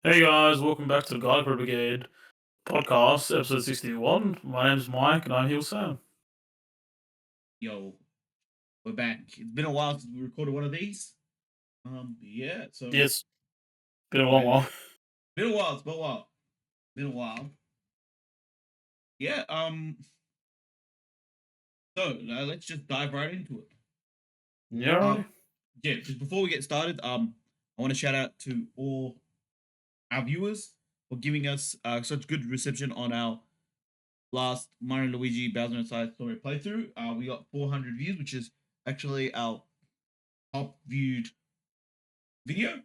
Hey guys, welcome back to the Brigade podcast, episode 61. My name's Mike and I'm here with Sam. Yo, we're back. It's been a while since we recorded one of these. Yeah, so Yes, been a long while. been a while. It's been a while. Been a while. Yeah. So let's just dive right into it. Yeah, Um, right. yeah. Just before we get started, I want to shout out to all our viewers for giving us such good reception on our last Mario and Luigi Bowser Inside Story playthrough. We got 400 views, which is actually our top viewed video.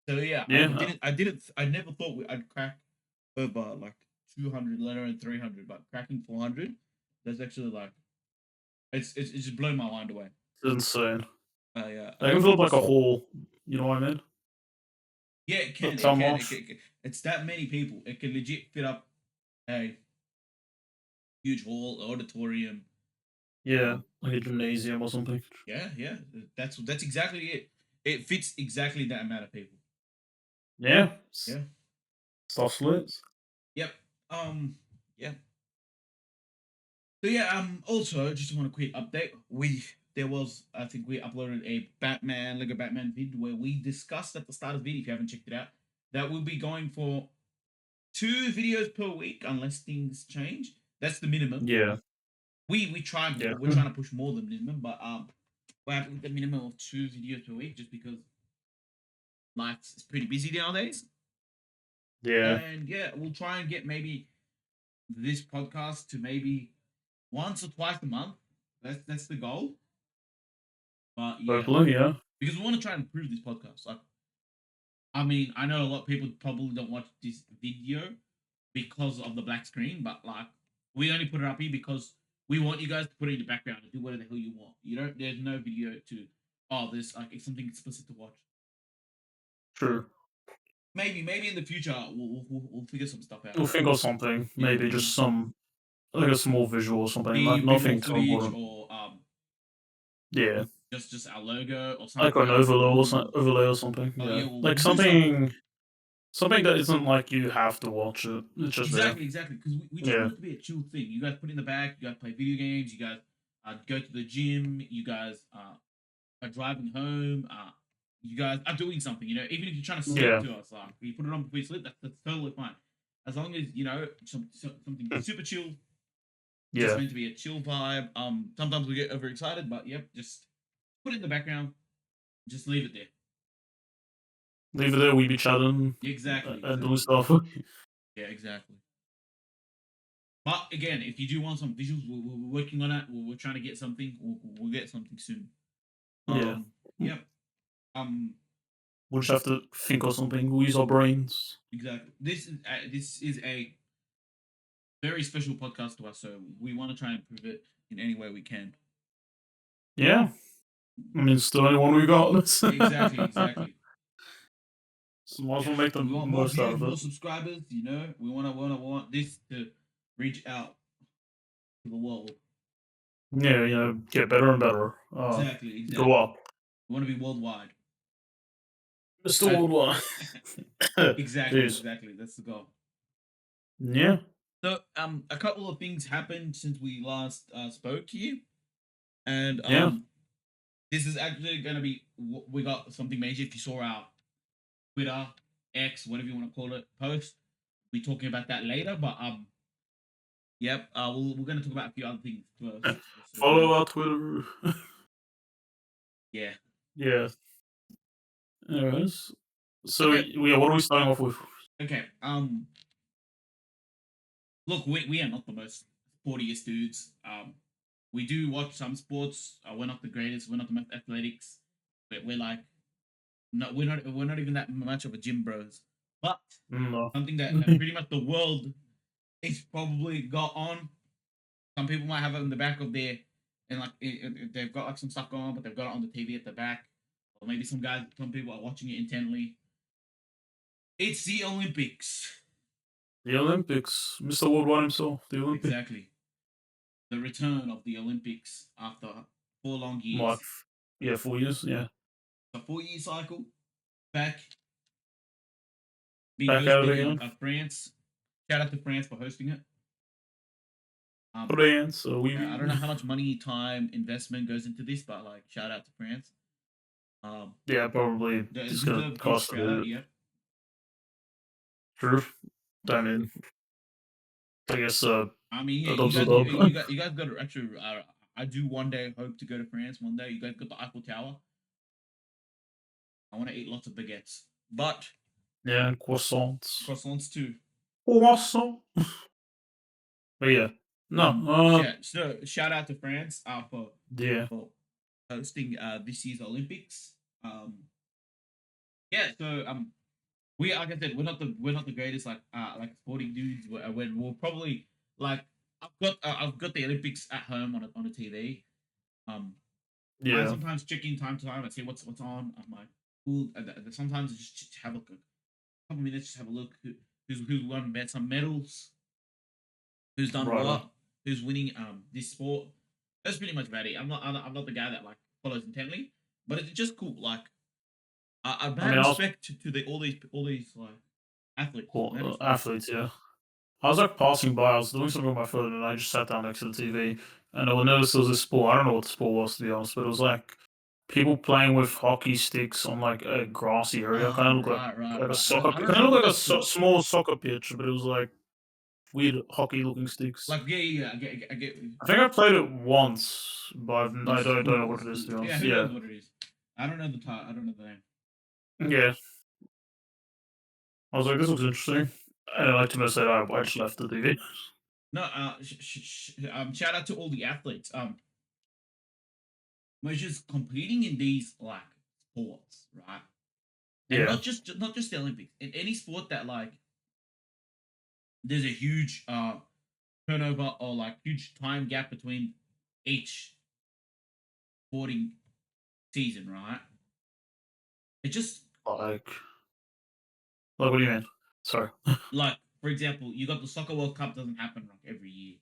So yeah, Yeah, I never thought I'd crack over like 200, let alone 300, but cracking 400, that's actually like it's just blown my mind away. it's insane. Yeah, I can fill up like a whole, you know what I mean? yeah, The time off. it's that many people. It can legit fit up a huge hall, auditorium. Yeah, Um, like a gymnasium or something. yeah, that's exactly it. It fits exactly that amount of people. Yeah, Yeah. stuff slits. Yep. Yeah. So yeah, also just want a quick update. There was I think we uploaded a Lego Batman vid where we discussed at the start of the video, if you haven't checked it out, that we'll be going for 2 videos per week unless things change. That's the minimum. Yeah, We try yeah, more, we're trying to push more than minimum, but we're happy with the minimum of 2 videos per week just because life is pretty busy nowadays. yeah. And yeah, we'll try and get maybe this podcast to maybe once or twice a month. That's the goal. But yeah, Hopefully, yeah. because we want to try and improve this podcast. Like, I mean, I know a lot of people probably don't watch this video because of the black screen, but like, we only put it up here because we want you guys to put it in the background and do whatever the hell you want. You don't. There's no video to. Oh, there's like it's something explicit to watch. True. Maybe in the future we'll figure some stuff out. We'll think of something. Yeah, Maybe just some, like a small visual or something. Like be more nothing too footage important. or Yeah, just our logo or like something an else. overlay or something. Oh Yeah, yeah, we'll like do something. something that isn't like you have to watch it. It's just there. Exactly. Because we just Yeah, want it to be a chill thing. You guys put it in the back. You guys play video games. You guys go to the gym. You guys are driving home. You guys are doing something. You know, even if you're trying to sleep yeah, to us, you put it on before you sleep. That's totally fine. As long as you know something super chill. Just yeah. meant to be a chill vibe. Sometimes we get overexcited, but yep, just put it in the background. Just leave it there. Leave it there. We be chatting Exactly. and doing Exactly. stuff. Yeah. Exactly. But again, if you do want some visuals, we're working on it. We're trying to get something. We'll get something soon. Yeah, Yep. Um. we'll just have to think of something. We'll use our brains. Exactly. This is a very special podcast to us, so we want to try and improve it in any way we can. Yeah, I mean, still only one we got. So Exactly. Exactly. might as well make the We want more most out views, of more it. subscribers. You know, we want this to reach out to the world. Yeah, get better and better. Exactly. Go Exactly. up, We want to be worldwide. Mr. Uh, Worldwide. exactly. Jeez. Exactly. That's the goal. Yeah, So, a couple of things happened since we last spoke to you, and yeah, this is actually gonna be we got something major. If you saw our Twitter, X, whatever you want to call it, post, we'll be talking about that later. But yep, we're gonna talk about a few other things first. So you follow know, our Twitter. yeah. Yeah. Anyways, so Okay, yeah, what are we starting off with? okay. Look, we are not the most sportiest dudes. We do watch some sports. We're not the greatest. We're not the most athletics. We're like no, we're not even that much of a gym bros. But No. something that pretty much the world is probably got on. Some people might have it in the back of their and like they've got like some stuff going on, but they've got it on the TV at the back. Or maybe some people are watching it intently. It's the Olympics. The Olympics, Mr. Worldwide himself, the Olympic. Exactly. The return of the Olympics after 4 long Like, years. yeah, 4 years, yeah. A 4 year cycle back being back at it hosted in again. France. Shout out to France for hosting it. Um, France, so I don't know how much money, time, investment goes into this, but like shout out to France. Um, yeah, probably the just gonna deserved huge cost a shout out. bit. Yeah. True. I mean, I guess I mean, yeah, a you dub's a guys, dub. you guys got to actually. I do one day hope to go to France. One day, you guys got the Eiffel Tower. I want to eat lots of baguettes, but Yeah, croissants. croissants too. Croissant. But yeah, no. Yeah. So shout out to France Yeah, for hosting this year's Olympics. Um, yeah. So we like I said, we're not the greatest like sporting dudes. We're probably like I've got the Olympics at home on a TV. Um, I yeah, sometimes check in time to time. I see what's on. I'm like, cool. Sometimes I just have a couple minutes, just have a look who's won some medals, who's done right on. what, who's winning this sport. That's pretty much about it. I'm not the guy that like follows intently, but it's just cool. Like I I mad mean, I was respect to the all these like athletes. well, Mad respect. athletes, yeah. I was like passing by, I was doing something on my phone, and I just sat down next to the TV, and I noticed there was this sport. I don't know what the sport was to be honest, but it was like people playing with hockey sticks on like a grassy area. Oh, Kind of looked like a right. soccer. I It don't kind know of what looked like the a sport. small soccer pitch, but it was like weird hockey looking sticks. Like yeah. I get. I think I played it once, but I It's don't cool. know what it is to be Yeah, honest. who Yeah, knows what it is? I don't know the title. I don't know the name. yeah. I was like, this looks interesting. And like to say, I just left the TV. No, shout out to all the athletes. Which is competing in these like sports, right? And Yeah, not just the Olympics. In any sport that like there's a huge turnover or like huge time gap between each sporting season, right? It just like what do you mean? Sorry. like for example, you got the soccer World Cup doesn't happen like every year,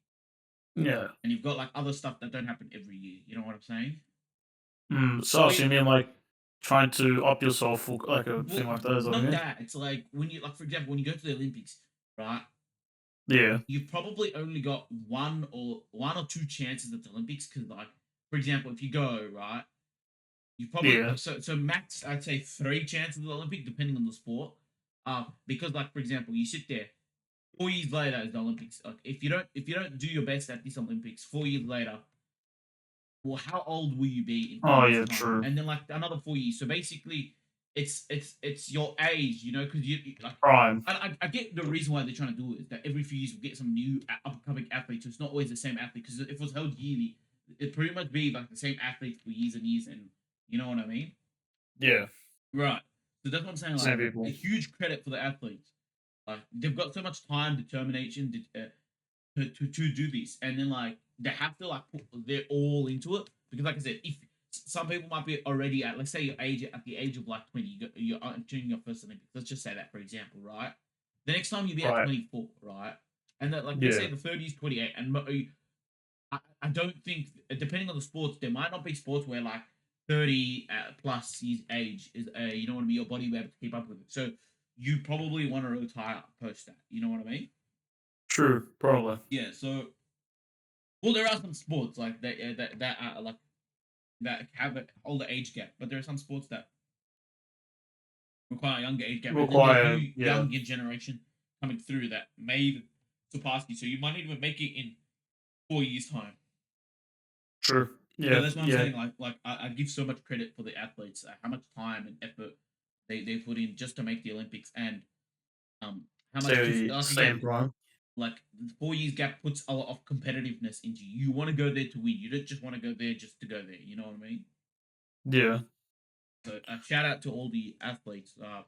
Yeah. and you've got like other stuff that don't happen every year. You know what I'm saying? So you mean like trying to up yourself for like a thing Well, like that? Is that what you not mean? that. It's like when you like for example when you go to the Olympics, right? Yeah, You've probably only got one or two chances at the Olympics because like for example if you go right you probably yeah. so max I'd say three chances at the Olympic depending on the sport because like for example you sit there 4 years later is the Olympics like if you don't do your best at this Olympics 4 years later well, how old will you be in four Oh years' yeah, time? true. And then like another 4 years. So basically, it's your age, you know, because like Prime. I get the reason why they're trying to do it is that every few years we get some new up and coming athletes. So it's not always the same athlete because if it was held yearly, it'd pretty much be like the same athletes for years and years, and you know what I mean? Yeah, Right. So that's what I'm saying. same Like a people. huge credit for the athletes. Like they've got so much time, determination, to do this, and then like they have to like put their all into it because, like I said, if some people might be already at, let's say, your age at the age of like 20, you're entering your first Olympics. Let's just say that for example, right? The next time you'll be at Right. 24, right? And that like let's say Yeah. the 30 is 28, and I don't think depending on the sports, there might not be sports where like 30 plus years age is you don't want to be your body able to keep up with it. So you probably want to retire post that. You know what I mean? True. Probably. Yeah. So well, there are some sports like that are like that have an older age gap, but there are some sports that require a younger age gap, and then there's Require. new Yeah. younger generation coming through that may even surpass you. So you might not even make it in 4 years' time. True. So Yeah. that's what I'm Yeah. saying. I give so much credit for the athletes, how much time and effort they put in just to make the Olympics, and how much just Say like same again prime. like 4 years gap puts a lot of competitiveness into you. You want to go there to win. You don't just want to go there just to go there. You know what I mean? Yeah. So shout out to all the athletes. I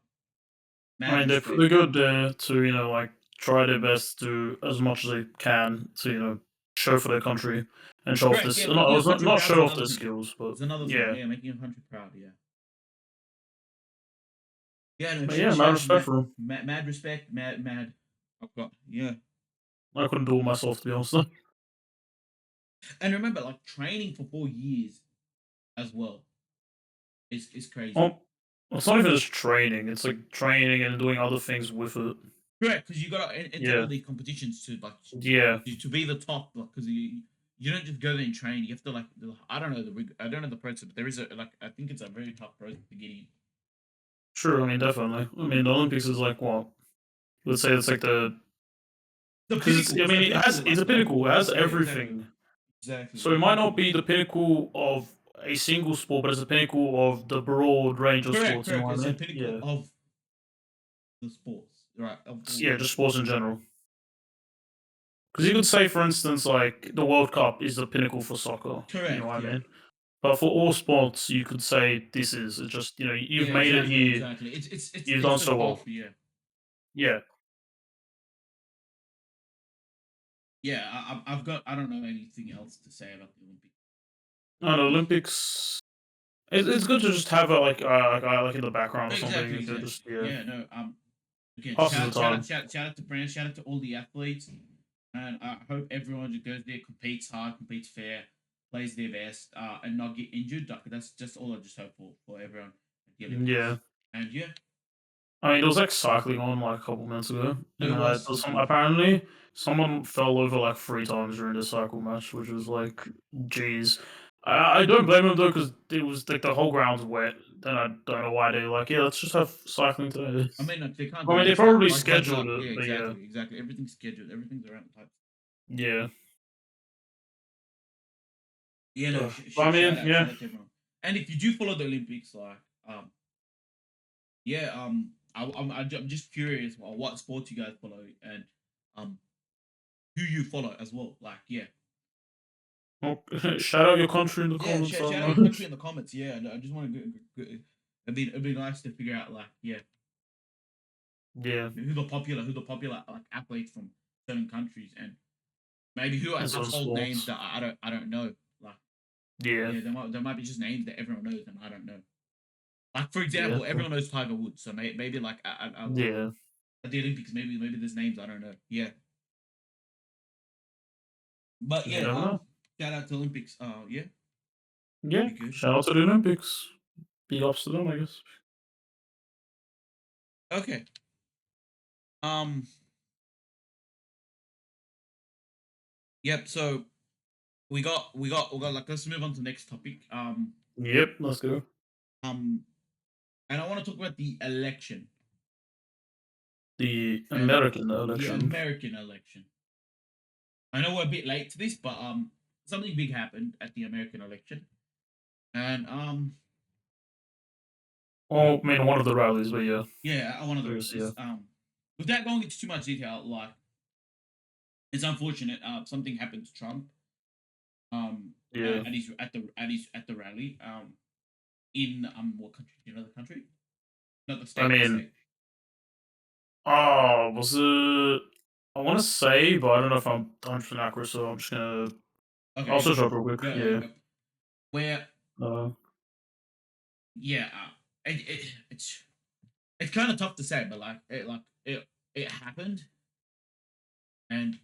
Mad mean, respect. they're good there to like try their best to as much as they can to show for their country and show off Correct. this. Yeah, making your country Not proud is show off another their thing. skills, but It's another thing. yeah. Yeah, making your country proud. Yeah. Yeah. No. But yeah, mad respect for them. Mad respect. Mad. I've got yeah. I couldn't do it myself to be honest. And remember, like training for 4 years as well is Oh, crazy. It's not even just training. It's like training and doing other things with it. Correct, because you got to enter all Yeah, these competitions to like yeah, to be the top. Like, because you don't just go there and train. You have to like I don't know I don't know the process, but there is a like I think it's a very tough process to get in. sure. I mean, definitely. I mean, the Olympics is like what? Let's say it's like the The because it's. pinnacle. I It's the mean, pinnacle. it's Like a pinnacle. It has yeah, exactly, everything. exactly. So The it might not pinnacle. be the pinnacle of a single sport, but it's the pinnacle of the broad range of Correct, sports. You know correct. what It's I the mean? pinnacle Yeah. of the sports, right? Of all Yeah, the just sports. sports in general. Because you could say, for instance, like the World Cup is the pinnacle for soccer. You know Correct. what I Yeah. mean? But for all sports, you could say this is it's just you've Yeah. made it Exactly. here. Exactly. You've It's done the so top. well. Yeah. Yeah. Yeah. I've got. I don't know anything else to say about the Olympics. And Olympics, it's good to just have it like in the background or something. Exactly. You could Exactly. just yeah Yeah. No. Again, passes the time. shout out to Brandon, shout out to all the athletes, and I hope everyone just goes there, competes hard, competes fair, plays their best, and not get injured. Like, that's just all I just hope for everyone at the Olympics. Yeah. And yeah, I mean, there was like cycling on like a couple minutes ago, and there there was was some one. apparently someone fell over like 3 times during the cycle match, which was like, jeez. I don't blame him though, because it was like the whole ground's wet. Then I don't know why they like, yeah, let's just have cycling today. I mean, like, they can't I do mean, they this stuff. probably Like by scheduled luck. it, Yeah, but yeah, exactly, exactly. Everything's scheduled. Everything's around the type. yeah. Yeah, no. But I mean, Shout yeah, out to everyone. And if you do follow the Olympics, like, yeah, I'm just curious what sports you guys follow and um who you follow as well. Like, yeah, well, shout out your country in the yeah. comments. I Shout don't out your know. country in the comments. Yeah, and I just want to it'd be nice to figure out like yeah Yeah, who the popular like athletes from certain countries and maybe who are and some household names sports. that I don't know. Like Yeah, yeah, there might be just names that everyone knows and I don't know. Like for yeah, example, everyone knows Tiger Woods, so maybe like yeah. at the Olympics, maybe there's names I don't know. Yeah, but You yeah, never know. shout out to Olympics. Yeah, Yeah, be good. shout out to the Olympics. Big ups to them, I guess. Okay. Um. Yep. So we got like let's move on to the next topic. Yep, let's go. Um. And I want to talk about the election The and American the election. American election. I know we're a bit late to this, but something big happened at the American election, and Oh, I mean, one of the rallies, but yeah, yeah, one of the I guess, yeah, rallies. Without going into too much detail, like it's unfortunate. Something happened to Trump. yeah. At the rally. In what country? Do you know the country? Not the I state. The mean, state. oh, was it? I want to say, but I don't know if I'm 100% accurate, so I'm just gonna. I'll Okay, search up real quick. Yeah. go. Where Uh, yeah, it's kind of tough to say, but it happened, and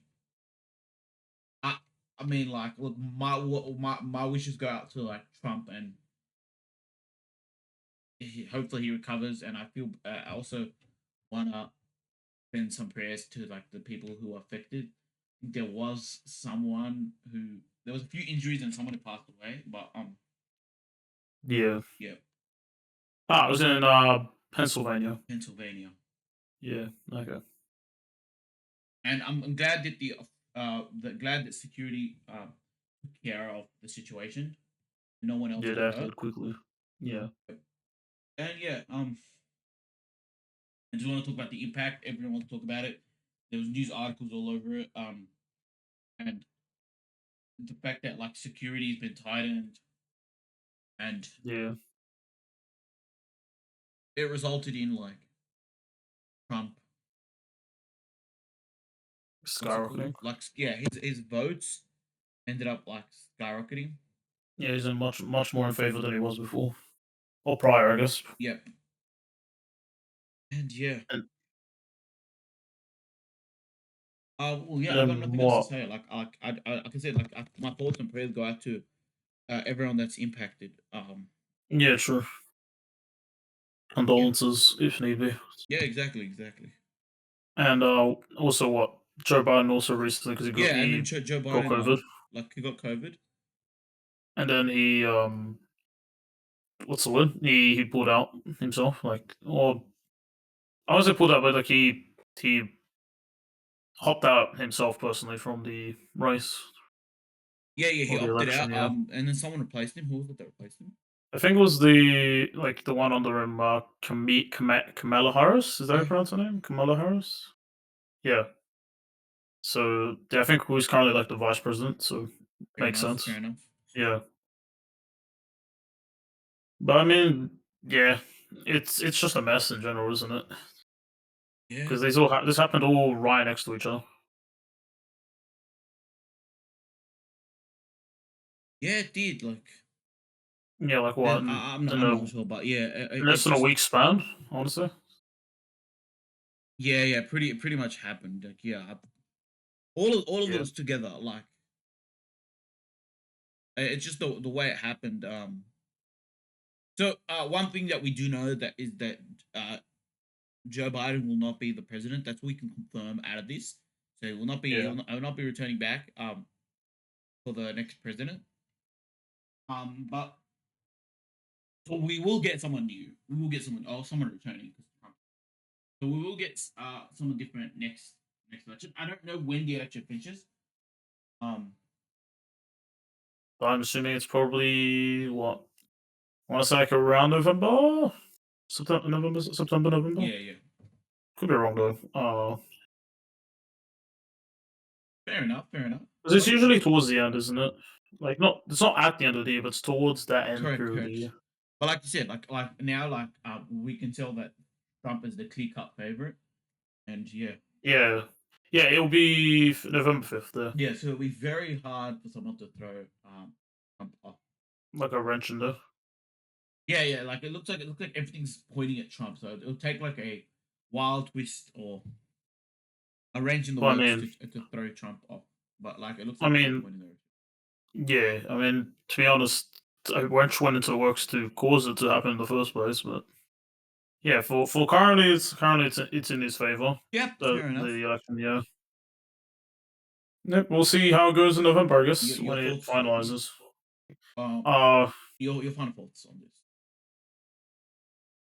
I I mean like look my wishes go out to like Trump and hopefully he recovers, and I feel I also wanna send some prayers to like the people who are affected. There was someone who there was a few injuries and someone who passed away, but yeah. yeah, Ah, it was in Pennsylvania. Pennsylvania. Yeah. Okay. And I'm glad that glad that security took care of the situation. No one else Yeah, they got hurt. acted quickly. Yeah. And yeah, I just want to talk about the impact. Everyone wants to talk about it. There was news articles all over it. And the fact that like security has been tightened and Yeah. it resulted in like Trump, what's it called? Skyrocketing. Like yeah, his votes ended up like skyrocketing. Yeah, he's in much more in favor than he was before or prior, I guess. Yep. And yeah, And, well, yeah, and I got then nothing else to what? say. I can say, my thoughts and prayers go out to everyone that's impacted. Yeah, true. Yeah. condolences if need be. Yeah, exactly, exactly. And also what Joe Biden also recently because Yeah, and then he Joe got Biden, COVID, like he got COVID. and then he what's the word? He pulled out himself, like, or I was say pulled out, but like he hopped out himself personally from the race Yeah, yeah, he or the opted election. out. Yeah, And then someone replaced him. Who was it that replaced him? I think it was the one under him, Kamala Harris. Is that how you Yeah, pronounce her name? Kamala Harris. Yeah. So yeah, I think who's currently like the vice president. So fair makes enough, sense. fair enough. Yeah, but I mean, yeah, it's just a mess in general, isn't it? Yeah, Because this happened all right next to each other. yeah, it did. Like, Yeah, like what in I'm a not sure, but yeah, less it's than a just week span, honestly. yeah, yeah, pretty much happened. Like, yeah, all of Yeah, those together. Like, it's just the way it happened. So one thing that we do know that is that uh, Joe Biden will not be the president. That's what we can confirm out of this. So yeah. he will not be returning back for the next president. But so we will get someone new. We will get someone someone returning because Trump. So we will get someone different next election. I don't know when the election finishes. Um, But I'm assuming it's probably what I want to say like around November, September, November. yeah, yeah, Could be wrong though. fair enough, fair enough. Because it's But usually towards the end, isn't it? Like not, it's not at the end of the year, but it's towards that end correct, period of the correct. year. But like you said, like now, we can tell that Trump is the clear cut favorite, and yeah, Yeah, yeah. It'll be November 5th. There, yeah. So it'll be very hard for someone to throw Trump off. like a wrench in there. Yeah, yeah. Like it looks like everything's pointing at Trump. So it'll take like a wild twist or a wrench in the But works to throw Trump off. But like it looks I like it's all mean, pointing there. yeah. I mean, to be honest, a wrench went into the works to cause it to happen in the first place. But yeah, for currently it's in his favor. Yep, fair enough. The election. Yeah. Yep, we'll see how it goes in November, I guess, Your when it thoughts? finalizes. Um, Uh, your final thoughts on this?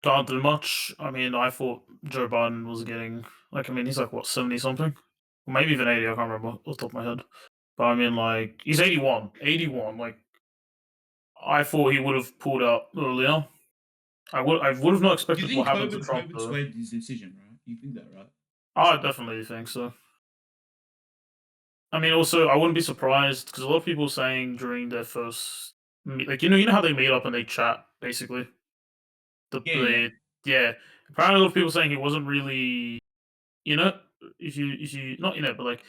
can't do much. I mean, I thought Joe Biden was getting, like, I mean, he's like, what, 70 something? Or maybe even 80, I can't remember off the top of my head. But I mean, like, he's 81. 81. Like, I thought he would have pulled out earlier. I would have not You expected what think happened to Trump, COVID though. swayed his decision, right? You think that, right? I definitely think so. I mean, also, I wouldn't be surprised because a lot of people saying during their first, like, you know how they meet up and they chat, basically? Yeah, yeah. The yeah. Apparently, a lot of people saying he wasn't really in it. If you not in it, but like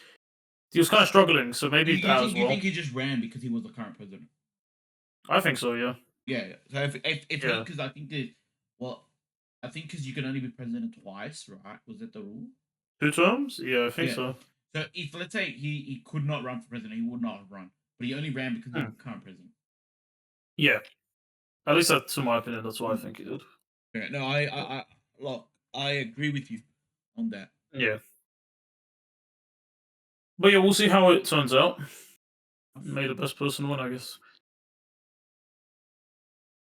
he was kind of struggling. So maybe that as You well. think he just ran because he was the current president? I think so. Yeah. Yeah, yeah. So if he, Yeah. because I think that, well, I think because you can only be president twice, right? Was that the rule? 2 terms. Yeah, I think Yeah. so. So if let's say he could not run for president, he would not have run, but he only ran because he was Hmm. the current president. Yeah. At least that's in my opinion. That's what I Mm. think he did. Yeah, no, look, I agree with you on that. Yeah. But yeah, we'll see how it turns out. May the best person win, I guess.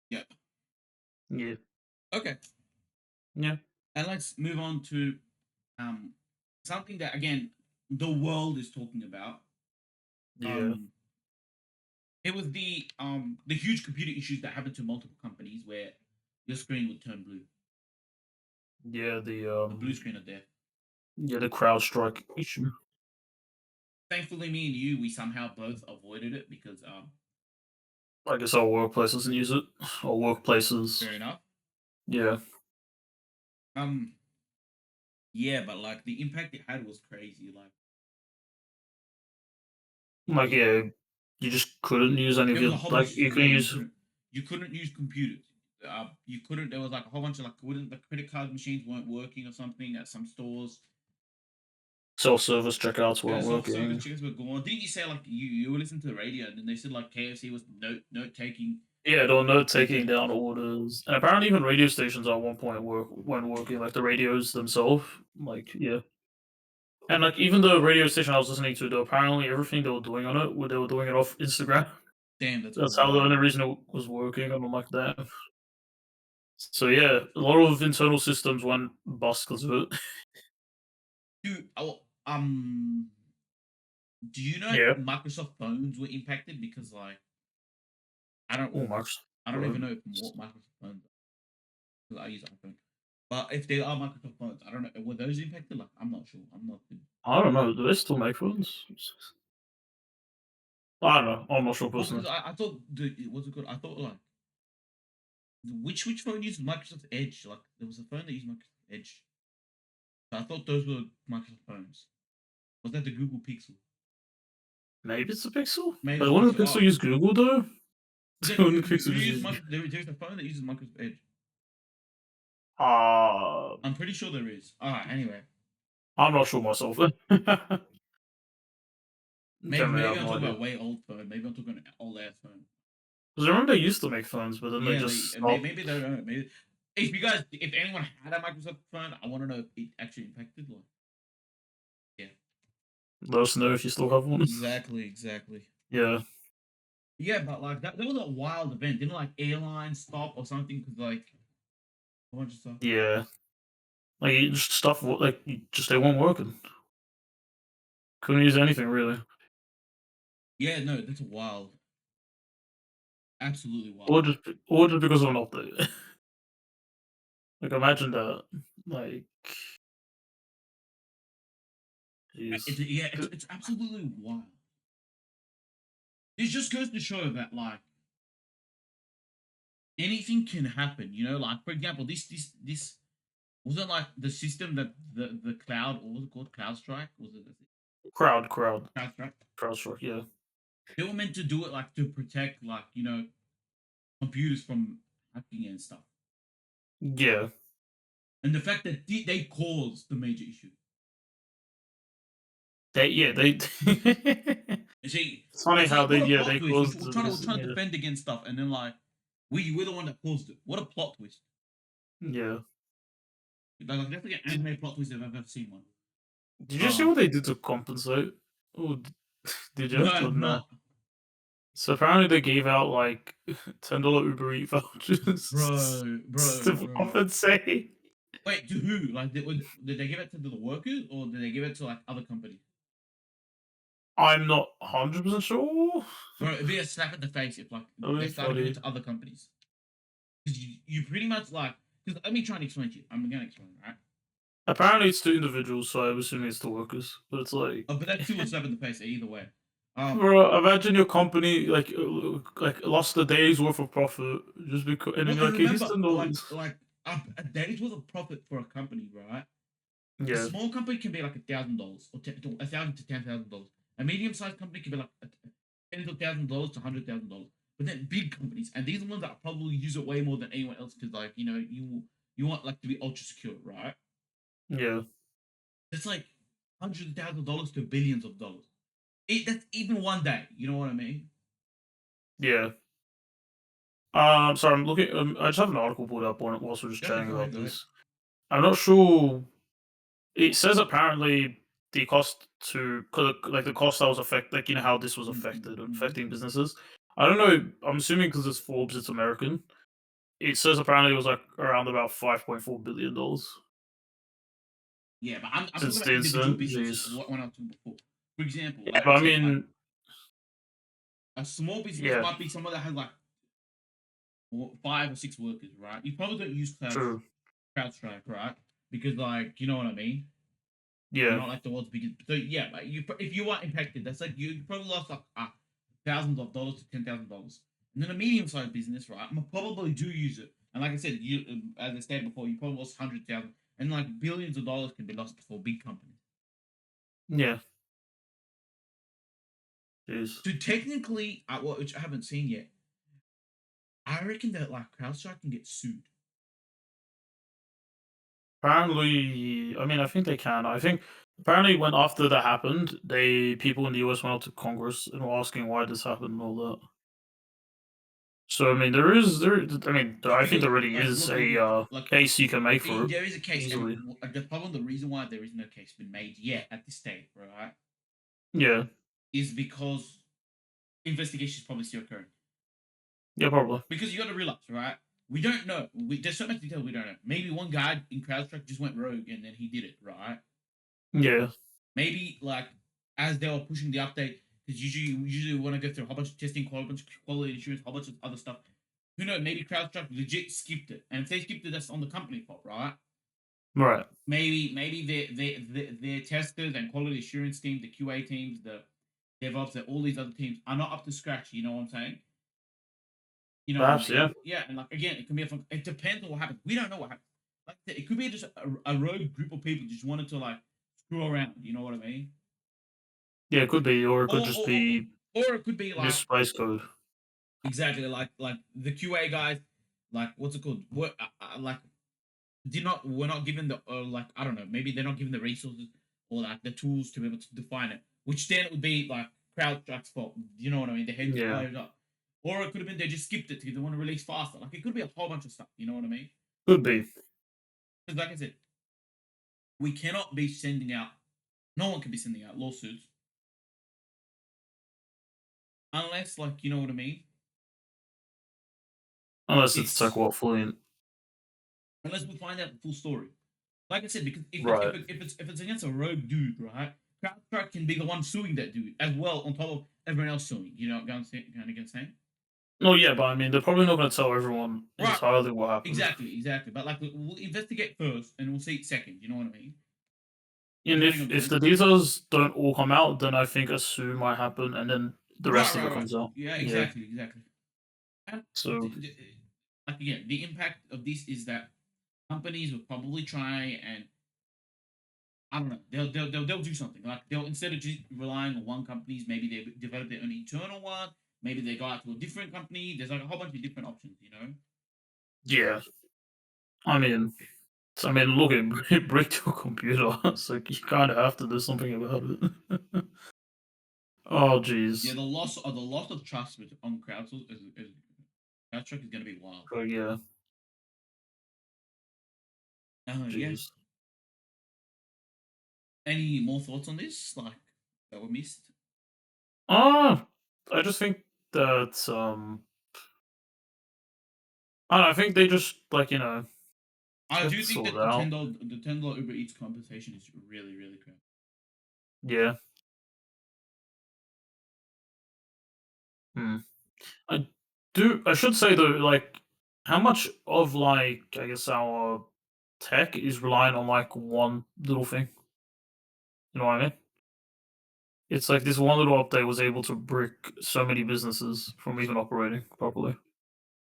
Yeah. Yeah. Okay. Yeah. And let's move on to um something that again the world is talking about. Yeah. Um, it was the huge computer issues that happened to multiple companies where your screen would turn blue, Yeah. the blue screen of death. Yeah, the crowd strike issue. Thankfully, me and you, we somehow both avoided it because I guess all workplaces use it. All workplaces. fair enough. Yeah. Um, yeah, but like the impact it had was crazy. Like Like yeah, you just couldn't use any of there was your a whole like bunch. you can Yeah, use you couldn't use computers. You couldn't. There was like a whole bunch of like wouldn't the credit card machines weren't working or something at some stores. self-service checkouts weren't Self-service working. chickens were gone. Didn't you say like you were listening to the radio and then they said like KFC was note taking Yeah, they were not taking Exactly. down orders, and apparently even radio stations at one point weren't working, like the radios themselves. Like, yeah, and like even the radio station I was listening to, though, apparently everything they were doing on it, they were doing it off Instagram. Damn, that's That's how the only wild. reason it was working, and I'm like, damn. So yeah, a lot of internal systems went bust because of it. Dude, do you know Yeah. Microsoft phones were impacted because like Oh, Microsoft I don't even know if phones. what Microsoft phones because I use iPhone. But if they are Microsoft phones, I don't know. Were those impacted? Like, I'm not sure. I'm not. I don't know. Do they still make phones? I don't know. I'm not sure Well, because personally. I thought what's it called? I thought like which phone used Microsoft Edge? Like there was a phone that used Microsoft Edge. So I thought those were Microsoft phones. Was that the Google Pixel? Maybe it's a Pixel, Maybe but it's a wouldn't Pixel. the Pixel Oh, use Google though? then Wouldn't the Pixel who just uses use? Microsoft? There's a phone that uses Microsoft Edge. Uh, I'm pretty sure there is. Alright, anyway. I'm not sure myself. Generally, I Maybe have I'm no talking idea. about way old phone. Maybe I'm talking an old ass phone. Because I remember they used to make phones, but then they Yeah, just they stopped. maybe they don't know. Maybe if anyone had a Microsoft phone, I want to know if it actually impacted. Like, yeah, Let us know if you still have one. exactly. Yeah, Yeah, but like that was a wild event. Didn't like airlines stop or something because like a bunch of stuff. yeah. Like just stuff, like just they weren't working. Couldn't use anything really, Yeah, no, that's wild. Absolutely or wild. or just because of an update. Like imagine that. Like, It's jeez. yeah, it's absolutely wild. It just goes to show that like anything can happen. You know, like for example, this wasn't like the system that the cloud, what was it called? Cloud Strike? Was it Cloud Strike? Crowdstrike. Yeah, They were meant to do it like to protect like, computers from hacking and stuff. yeah. And the fact that they caused the major issue. They. You see, It's funny it's how like they what a yeah plot they twist. caused We're the trying to we're biggest trying to yeah defend against stuff, and then like we're the one that caused it. What a plot twist! yeah. Like definitely an Did, anime plot twist if I've ever seen one. did you see Um, what they did to compensate? Oh, did no, you? Or I'm no? not, So apparently they gave out like $10 Uber Eat vouchers to bro. compensate. Wait, to who? Like, did they give it to the workers or did they give it to like other companies? I'm not 100% sure. Bro, it'd be a slap in the face if like That'd they be started giving it funny. to other companies. Because you pretty much like. Because let me try and explain to you. I'm gonna explain, right? Apparently it's to individuals, so I'm assuming it's to workers. But it's like, Oh, but that's still a slap in the face either way. Um, bro, imagine your company like lost a day's worth of profit just because, and then well, you're and like, hey, here's remember, $10. a day's worth of profit for a company, right? A Yeah, small company can be like $1,000 or 1,000 to $10,000. A medium-sized company can be like $10,000 to $100,000. But then big companies, and these are ones that probably use it way more than anyone else, because like you want like to be ultra secure, right? yeah, It's like hundreds of thousands of dollars to billions of dollars. That's even one day. You know what I mean? yeah. Sorry, I'm looking. I just have an article pulled up on it whilst we're just Go ahead, chatting go ahead, about go ahead. this. I'm not sure. It says apparently the cost to like the cost that was affect like how this was affected Mm-hmm. affecting businesses. I don't know. I'm assuming because it's Forbes, it's American. It says apparently it was like around about $5.4 billion Yeah, but I'm talking since about the individual incident. businesses. Jeez. What I was talking before. For example, Yeah, like but I I said, like mean, a small business yeah, might be someone that has like 5 or 6 workers, right? You probably don't use true. CrowdStrike, right? Because like you know what I mean. They're Yeah, not like the world's biggest. So yeah, but if you are impacted, that's like you probably lost like thousands of dollars to $10,000. And then a medium-sized business, right? I probably do use it. And like I said, you as I said before, you probably lost 100,000, and like billions of dollars can be lost for big companies. yeah. Jeez. So technically, which I haven't seen yet, I reckon that like CrowdStrike can get sued. Apparently, I mean, I think they can. I think apparently when after that happened, they people in the US went out to Congress and were asking why this happened and all that. So I mean, there is there. I mean, I think Because there already like is look a like case you can make for it there is a case, and easily. the problem, the reason why there is no case been made yet at this stage, right, Yeah, is because investigation is probably still occurring. yeah, probably. Because you got to realize, right? We don't know. There's so much detail we don't know. Maybe one guy in CrowdStrike just went rogue and then he did it, right? Yeah, Maybe like as they were pushing the update, because usually we want to go through a whole bunch of testing, a whole bunch of quality assurance, a whole bunch of other stuff. Who knows? Maybe CrowdStrike legit skipped it, and if they skipped it, that's on the company fault, right? right. Maybe their testers and quality assurance teams, the QA teams, the DevOps, all these other teams are not up to scratch. You know what I'm saying? You know what I Perhaps, yeah. mean? Yeah, and like again, it can be it depends on what happens. We don't know what happens. Like it could be just a rogue group of people just wanted to like screw around. You know what I mean? Yeah, it could be, or it could Or just or or, be or it could be like misplaced code. exactly like the QA guys, like what's it called? What like did not were not given the like I don't know, maybe they're not given the resources or like the tools to be able to define it, which then would be like CrowdStrike's fault. You know what I mean? They had Yeah, fired up, or it could have been they just skipped it because they want to release faster. Like it could be a whole bunch of stuff. You know what I mean? could be. Because like I said, we cannot be sending out. No one can be sending out lawsuits unless like you know what I mean. Unless it's like It's what fluent. unless we find out the full story. Like I said, because Right. if it's against a rogue dude, right? CrowdStrike can be the one suing that dude as well, on top of everyone else suing. You know what I'm kind of saying? No, yeah, but I mean, they're probably not going to tell everyone Right. entirely what happened. Exactly. But like we'll investigate first, and we'll see it second. You know what I mean? And You know what I'm if saying? the details don't all come out, then I think a sue might happen, and then the rest of it Right. comes out. Yeah, Yeah. exactly. And So like again, the impact of this is that companies will probably try and I don't know. They'll do something like they'll instead of just relying on one company's, maybe they develop their own internal one. Maybe they go out to a different company. There's like a whole bunch of different options, you know. yeah, I mean, I mean, look, it bricked your computer, so you kind of have to do something about it. Oh, Yeah, jeez. the loss of trust on crowdsource is CrowdStrike is going to be wild. Oh, yeah, Yeah. jeez. Any more thoughts on this? Like that were missed? Ah, I just think that I don't know, I think they just like I have do to think sort that it out. the $10 Uber Eats compensation is really crap. Yeah. Hmm. I I should say though, like, how much of like I guess our tech is relying on like one little thing. You know what I mean? It's like this one little update was able to brick so many businesses from even operating properly.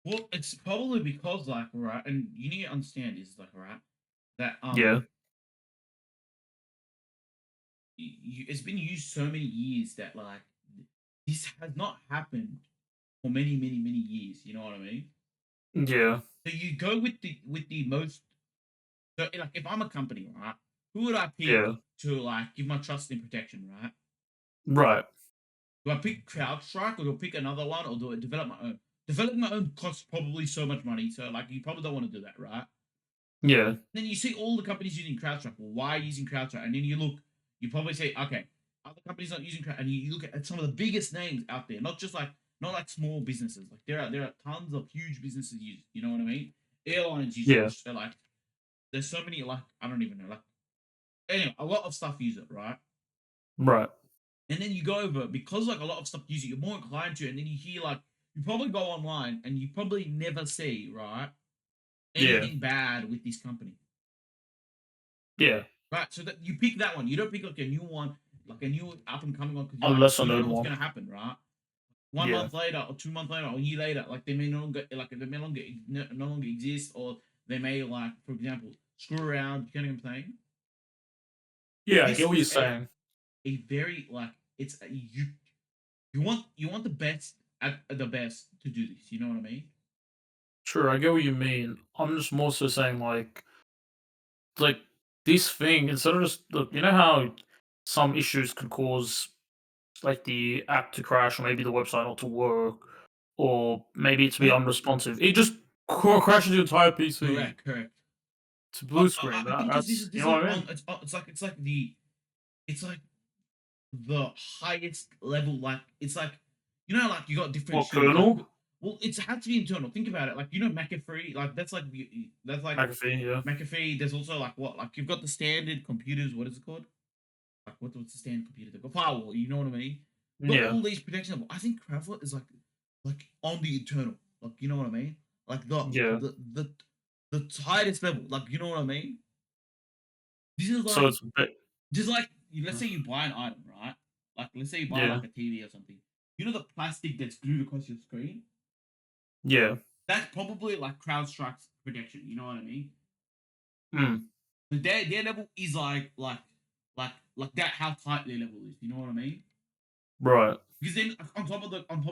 Well, it's probably because like right, and you need to understand is like right that Yeah, it's been used so many years that like this has not happened for many years. You know what I mean? yeah, So you go with the most. So like if I'm a company, right, who would I pick yeah, to like give my trust and protection, right? right, Do I pick CrowdStrike or do I pick another one or do I develop my own? Developing my own costs probably so much money, so like you probably don't want to do that, right? yeah, Then you see all the companies using CrowdStrike. Well, why are you using CrowdStrike? And then you look, you probably say, okay, other companies not using CrowdStrike, and you look at some of the biggest names out there, not just like not like small businesses. Like there are tons of huge businesses use. You know what I mean? Airlines use it. yeah, So, like there's so many like I don't even know like anyway a lot of stuff use it, right? right, And then you go over because like a lot of stuff use it, you're more inclined to, and then you hear like you probably go online and you probably never see right yeah, anything bad with this company. yeah. Right, so that you pick that one. You don't pick like a new one, like a new up and coming one, because A you're like lesser you don't know known what's one. gonna happen, right? One Yeah, month later, or 2 months later, or a year later, like they may no longer like they may longer no longer exist, or they may like, for example, screw around. You know what I'm saying? yeah. I This get what you're is saying. a very like it's you want the best at the best to do this. You know what I mean? Sure, I get what you mean. I'm just more so saying like this thing instead of just look. You know how some issues could cause like the app to crash or maybe the website not to work or maybe to be Yeah, unresponsive. It just crashes your entire PC correct, correct. to blue screen. I think because That's this you is know like what I on mean? it's like the it's like the highest level. Like it's like like you got different What streams. Like kernel? well, it's had to be internal. Think about it. Like McAfee. Like that's like McAfee, yeah, McAfee. There's also like what like you've got the standard computers. What is it called? Like what's the standard computer? They've got firewall. You know what I mean? Got yeah. all these protection level. I think Kravla is like on the internal. Like you know what I mean? Like Yeah. the tightest level. Like you know what I mean? This is So like it's a bit just like let's say you buy an item, right? Like let's say you buy yeah, like a TV or something. You know the plastic that's glued across your screen? yeah. That's probably like CrowdStrike's protection. You know what I mean? Mm, But their level is like that. How tight their level is. You know what I mean? right. Because then on top of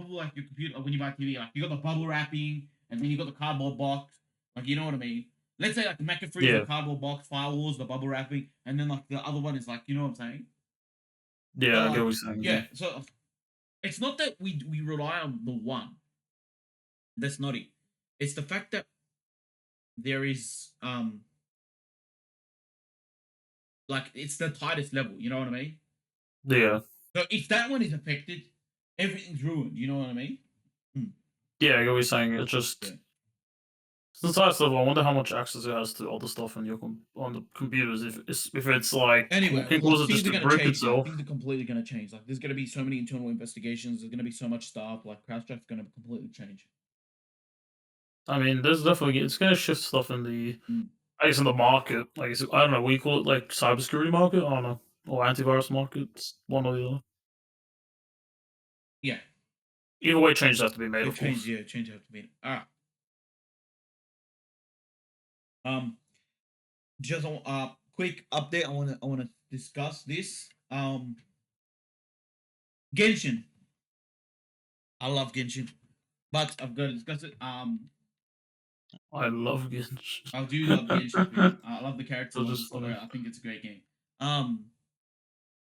like your computer when you buy TV, like you got the bubble wrapping and then you got the cardboard box. Like you know what I mean? Let's say like the McAfee is the Yeah, cardboard box, firewalls, the bubble wrapping, and then like the other one is like you know what I'm saying? So yeah. I get like what you're saying. yeah, Yeah, so it's not that we rely on the one. That's not it. It's the fact that there is like it's the tightest level. You know what I mean? yeah, So if that one is affected, everything's ruined. You know what I mean? Hmm. yeah. I get what you're saying. It's Yeah. just since I stuff. I wonder how much access it has to all the stuff on your on the computers. If it's like Anyway, can like cause it things just are to gonna break change now. itself. Things are completely gonna change. Like there's gonna be so many internal investigations. There's gonna be so much stuff. Like CrowdStrike's gonna completely change. I mean, there's definitely it's gonna shift stuff in the Mm. I guess in the market. Like I don't know. We call it like cybersecurity market. I don't know, or antivirus markets. One or the other. Yeah, Either way, changes have to be made, it of changed. course. Yeah, change have to be. Um, just a quick update. I wanna discuss this. Genshin. I love Genshin, but I've got to discuss it. I love games. I do love Genshin too. I love the characters. So Love the just story. funny. I think it's a great game. Um,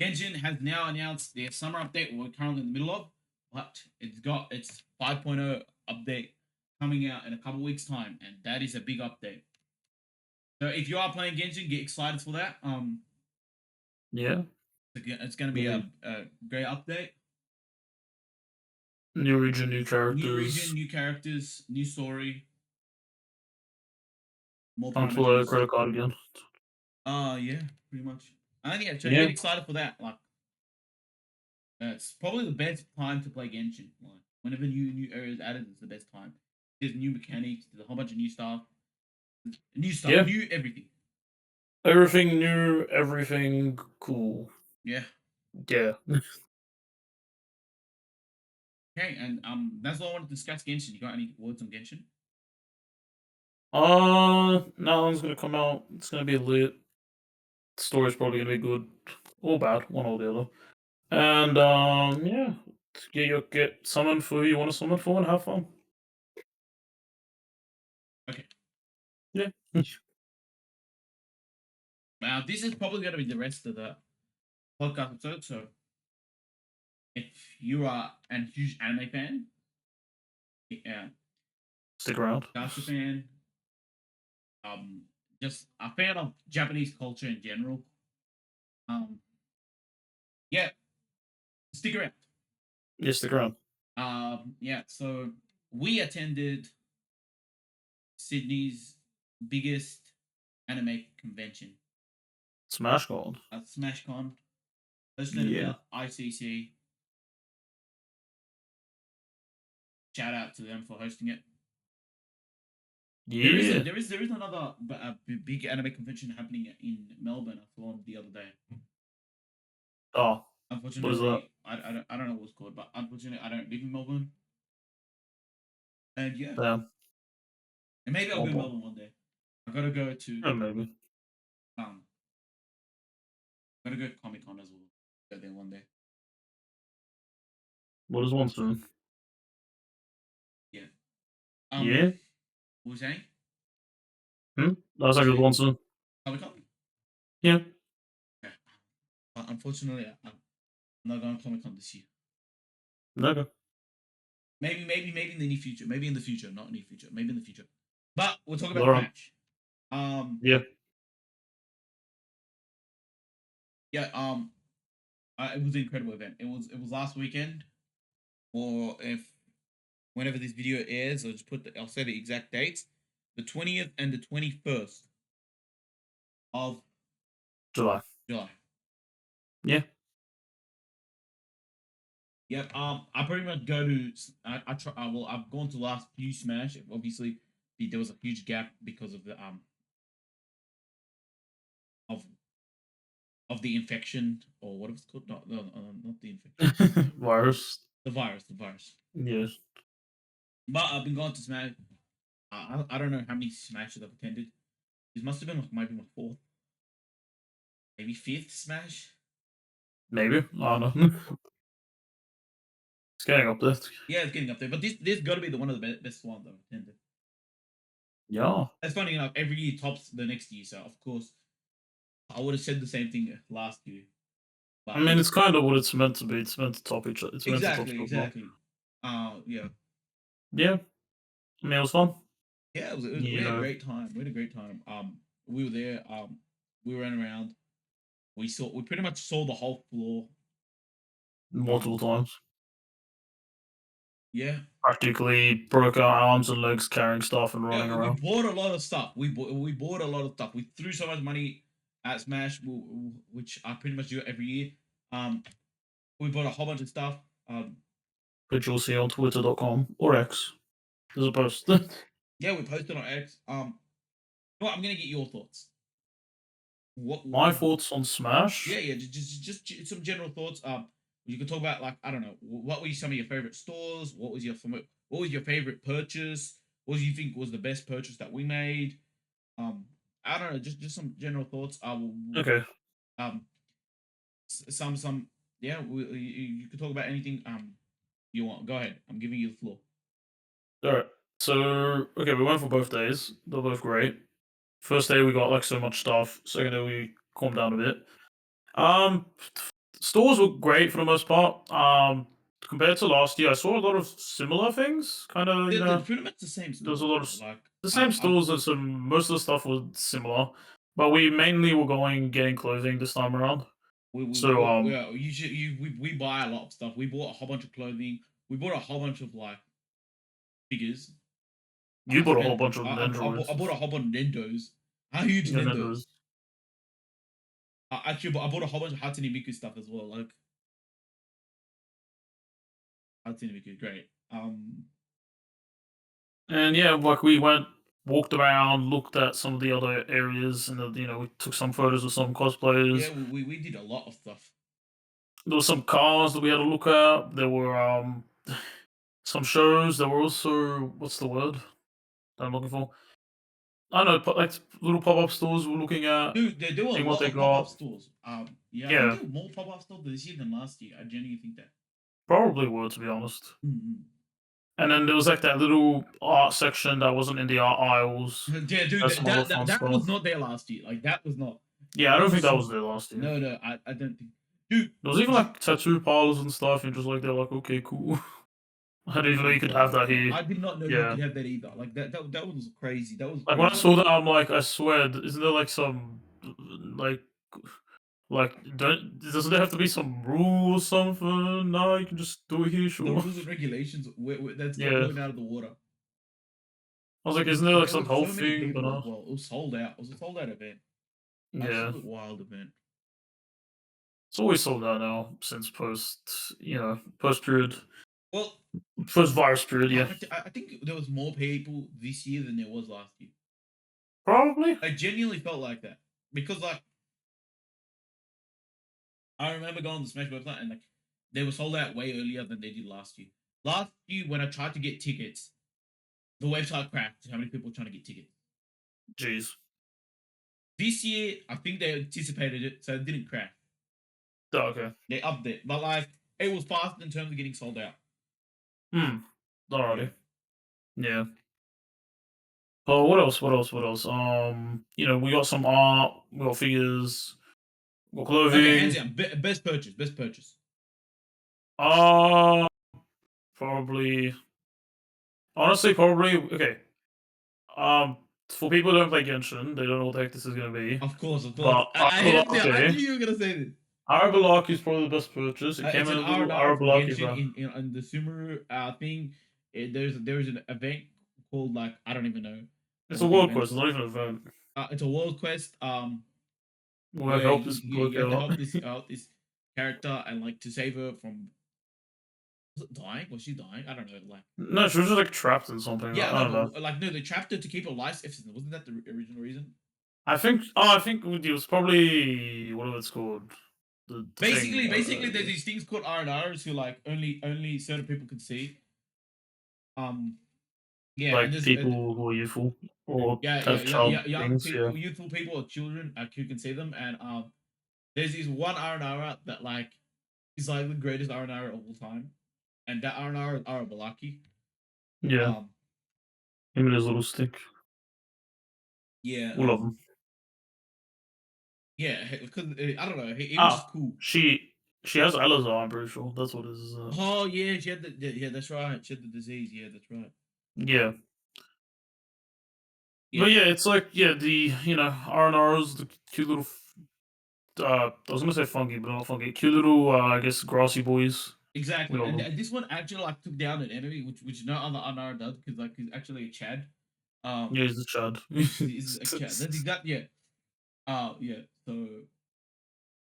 Genshin has now announced their summer update. We're currently in the middle of, but it's got its 5.0 update coming out in a couple weeks' time, and that is a big update. So if you are playing Genshin, get excited for that. Yeah. It's going to be Maybe a great update. new region, new New region, characters. new characters, new story, more Time to pull out a parameters. credit card again. Yeah, pretty much. And yeah, so get Yeah. excited for that. Like, it's probably the best time to play Genshin. Like, whenever new areas added, it's the best time. There's new mechanics. There's a whole bunch of new stuff. New stuff. Yeah. New everything. Everything new, everything cool. Yeah. Yeah. Okay, and that's all I wanted to discuss Genshin. You got any words on Genshin? Now one's gonna come out. It's gonna be lit. The story's probably gonna be good or bad, one or the other. And yeah, get summon for who you want to summon for and have fun. Okay. Yeah. Now this is probably gonna be the rest of the podcast episode. So if you are a huge anime fan, yeah, Stick around. Gacha fan, um, just a fan of Japanese culture in general, um, yeah, stick around. Yeah, stick around. Yeah. So we attended Sydney's biggest anime convention, Smash Gold. SmashCon, hosted Yeah. by ICC. Shout out to them for hosting it. Yeah. There is another big anime convention happening in Melbourne. I saw the other day. Oh, what is that? Unfortunately, I don't know what it's called, but unfortunately, I don't live in Melbourne. And yeah, Damn. and maybe I'll Oh, go to well. Melbourne one day. I gotta go to Yeah, maybe. um, gotta go to Comic Con as well. Go there one day. What is one soon? Yeah. Yeah. What was you saying? That's What like was you good saying? one soon. Comic Con? Yeah. Yeah. Unfortunately, I'm not going to Comic Con this year. Okay. maybe in the near future. Maybe in the future, not near future. Maybe in the future. But we'll talk about Alright. Smash. Um, Yeah. yeah. It was an incredible event. It was last weekend, or if whenever this video airs, I'll say the exact dates: the 20th and the 21st of July. July. Yeah. Yep. I pretty much go to. I try. Well, I've gone to the last few Smash. Obviously, there was a huge gap because of the of of the infection, or what was it called? Not the infection. Virus. The virus. The virus. Yes. But I've been going to Smash. I don't know how many Smashes I've attended. This must have been like maybe my fourth, maybe fifth Smash. Maybe. I don't know. It's getting up there. Yeah, it's getting up there. But this got to be the one of the best ones I've attended. Yeah. That's funny enough. Every year tops the next year, so of course I would have said the same thing last year. I But mean, yeah, it's kind of what it's meant to be. It's meant to top each other. It's meant to top exactly, stuff up. exactly. Yeah, Yeah. I mean, it was fun. yeah. We You had a know, great time. We had a great time. We were there. We ran around. We pretty much saw the whole floor. multiple Um, times. yeah, Practically broke our arms and legs carrying stuff and yeah. running We around. bought a lot of stuff. We bought a lot of stuff. We threw so much money at Smash, which I pretty much do every year. Um, we bought a whole bunch of stuff. Which you'll see on twitter.com or X. There's a post. Yeah, we posted on X. You know what, I'm gonna get your thoughts. What My thoughts on Yeah, Smash? yeah, just some general thoughts. You could talk about, like, I don't know, what were some of your favorite stores? What was your favorite purchase? What do you think was the best purchase that we made? Um, I don't know, just some general thoughts. Okay. Um, some yeah, you could talk about anything you want. Go ahead. I'm giving you the floor. Alright. So, okay, we went for both days. They're both great. First day, we got like so much stuff. Second day, we calmed down a bit. Um, Stores were great for the most part. Compared to last year, I saw a lot of similar things. Kind of, They're pretty much the same there's a stores, lot of though. Like, the same stores and some most of the stuff was similar, but we mainly were going getting clothing this time around. So, yeah, we buy a lot of stuff. We bought a whole bunch of clothing. We bought a whole bunch of, like, figures. you I bought a whole spent. bunch of I bought Nendoroids a whole bunch of Nintendos. How huge and Nintendos? Nendos. Actually, I bought a whole bunch of Hatsune Miku stuff as well. Like, Hatsune Miku, great. And yeah, like we went, walked around, looked at some of the other areas, and we took some photos with some Yeah, cosplayers. we did a lot of stuff. There were some cars that we had to look at. There were some shows. There were also what's the word that I'm looking for? I don't know, like little pop up stores we're looking at, Dude, there were a seeing what lot they of pop up got. stores. Yeah, I think Yeah, there were more pop up stores this year than last year. I genuinely think that. probably were to be honest. Mm-hmm. And then there was like that little art section that wasn't in the art aisles. Yeah, dude, That's some other fun that was stuff. not there last year. Like, that was not. Yeah, I That don't think was that was there last year. no, no. I don't think. Dude, There was even like tattoo parlors and stuff, and just like they're like, okay, cool. I didn't even know you could have that here. I did not know you Yeah. could have that either. Like, that was crazy. That was Like when I crazy. saw that, I'm like, I swear, isn't there like some like don't doesn't there have to be some rule or something? No, you can just do it here, The sure. rules and regulations that's got Yeah. blown out of the water. I was like, isn't there like There some were health so many thing? But people no. as well. It was sold out. It was a sold out event. Yeah. Absolute wild event. It's always sold out now since post period. Well, Post virus period, yeah. I think there was more people this year than there was last year. Probably. I genuinely felt like that because, like, I remember going on the Smash website and, like, they were sold out way earlier than they did last year. Last year, when I tried to get tickets, the website crashed. How many people were trying to get tickets? Jeez. This year, I think they anticipated it, so it didn't crash. Oh, okay. They upped it, but, like, it was fast in terms of getting sold out. Hmm. Yeah. Alrighty. Yeah. Oh, what else? What else? What else? We got some art, we got figures, we got Okay, hands clothing. down, best purchase, best purchase. Uh Probably. Honestly, probably okay. Um, for people who don't play Genshin, they don't know what the heck this is gonna be. Of course, of course. But I knew Arabalaki, you were gonna say this. Arabalaki is probably the best purchase. It came It's in an a R little and R from Arabalaki Genshin bag. in the Sumeru thing. There's an event called like I don't even know It's a what the world event quest. is It's not even an event. it's a world quest We're gonna where help this book you have to out. help this character and like to save her from was it dying? Was she dying? I don't know. Like No, she was just like trapped in something. yeah, I no, don't know. but like no, they trapped her to keep her life. Wasn't that the original reason? I think. Oh, I think it was probably whatever it's called. The thing. Basically, there's these things called R&Rs who like only certain people can see. Um, yeah, and Like there's people who are youthful or have child young things. Yeah. people, youthful people or children who can see them, and there's this one R&R that like is like the greatest R&R of all time, and that R&R is Arabalaki. Yeah. Um, Him and his little stick. yeah, We love him. yeah, because I don't know, he was just Ah, cool. she has Elazar. I'm pretty sure that's what it is. Oh yeah, she had yeah, that's right, she had the disease. Yeah, that's right. Yeah. Yeah, But yeah, it's like yeah, the R&Rs, the cute little I was gonna say funky, but not funky. Cute little I guess grassy boys. We exactly. love them. And this one actually like took down an enemy, which no other R&R does because like he's actually a Chad. Um, Yeah, he's the Chad. he's a Chad. That's exact. Yeah. Yeah. So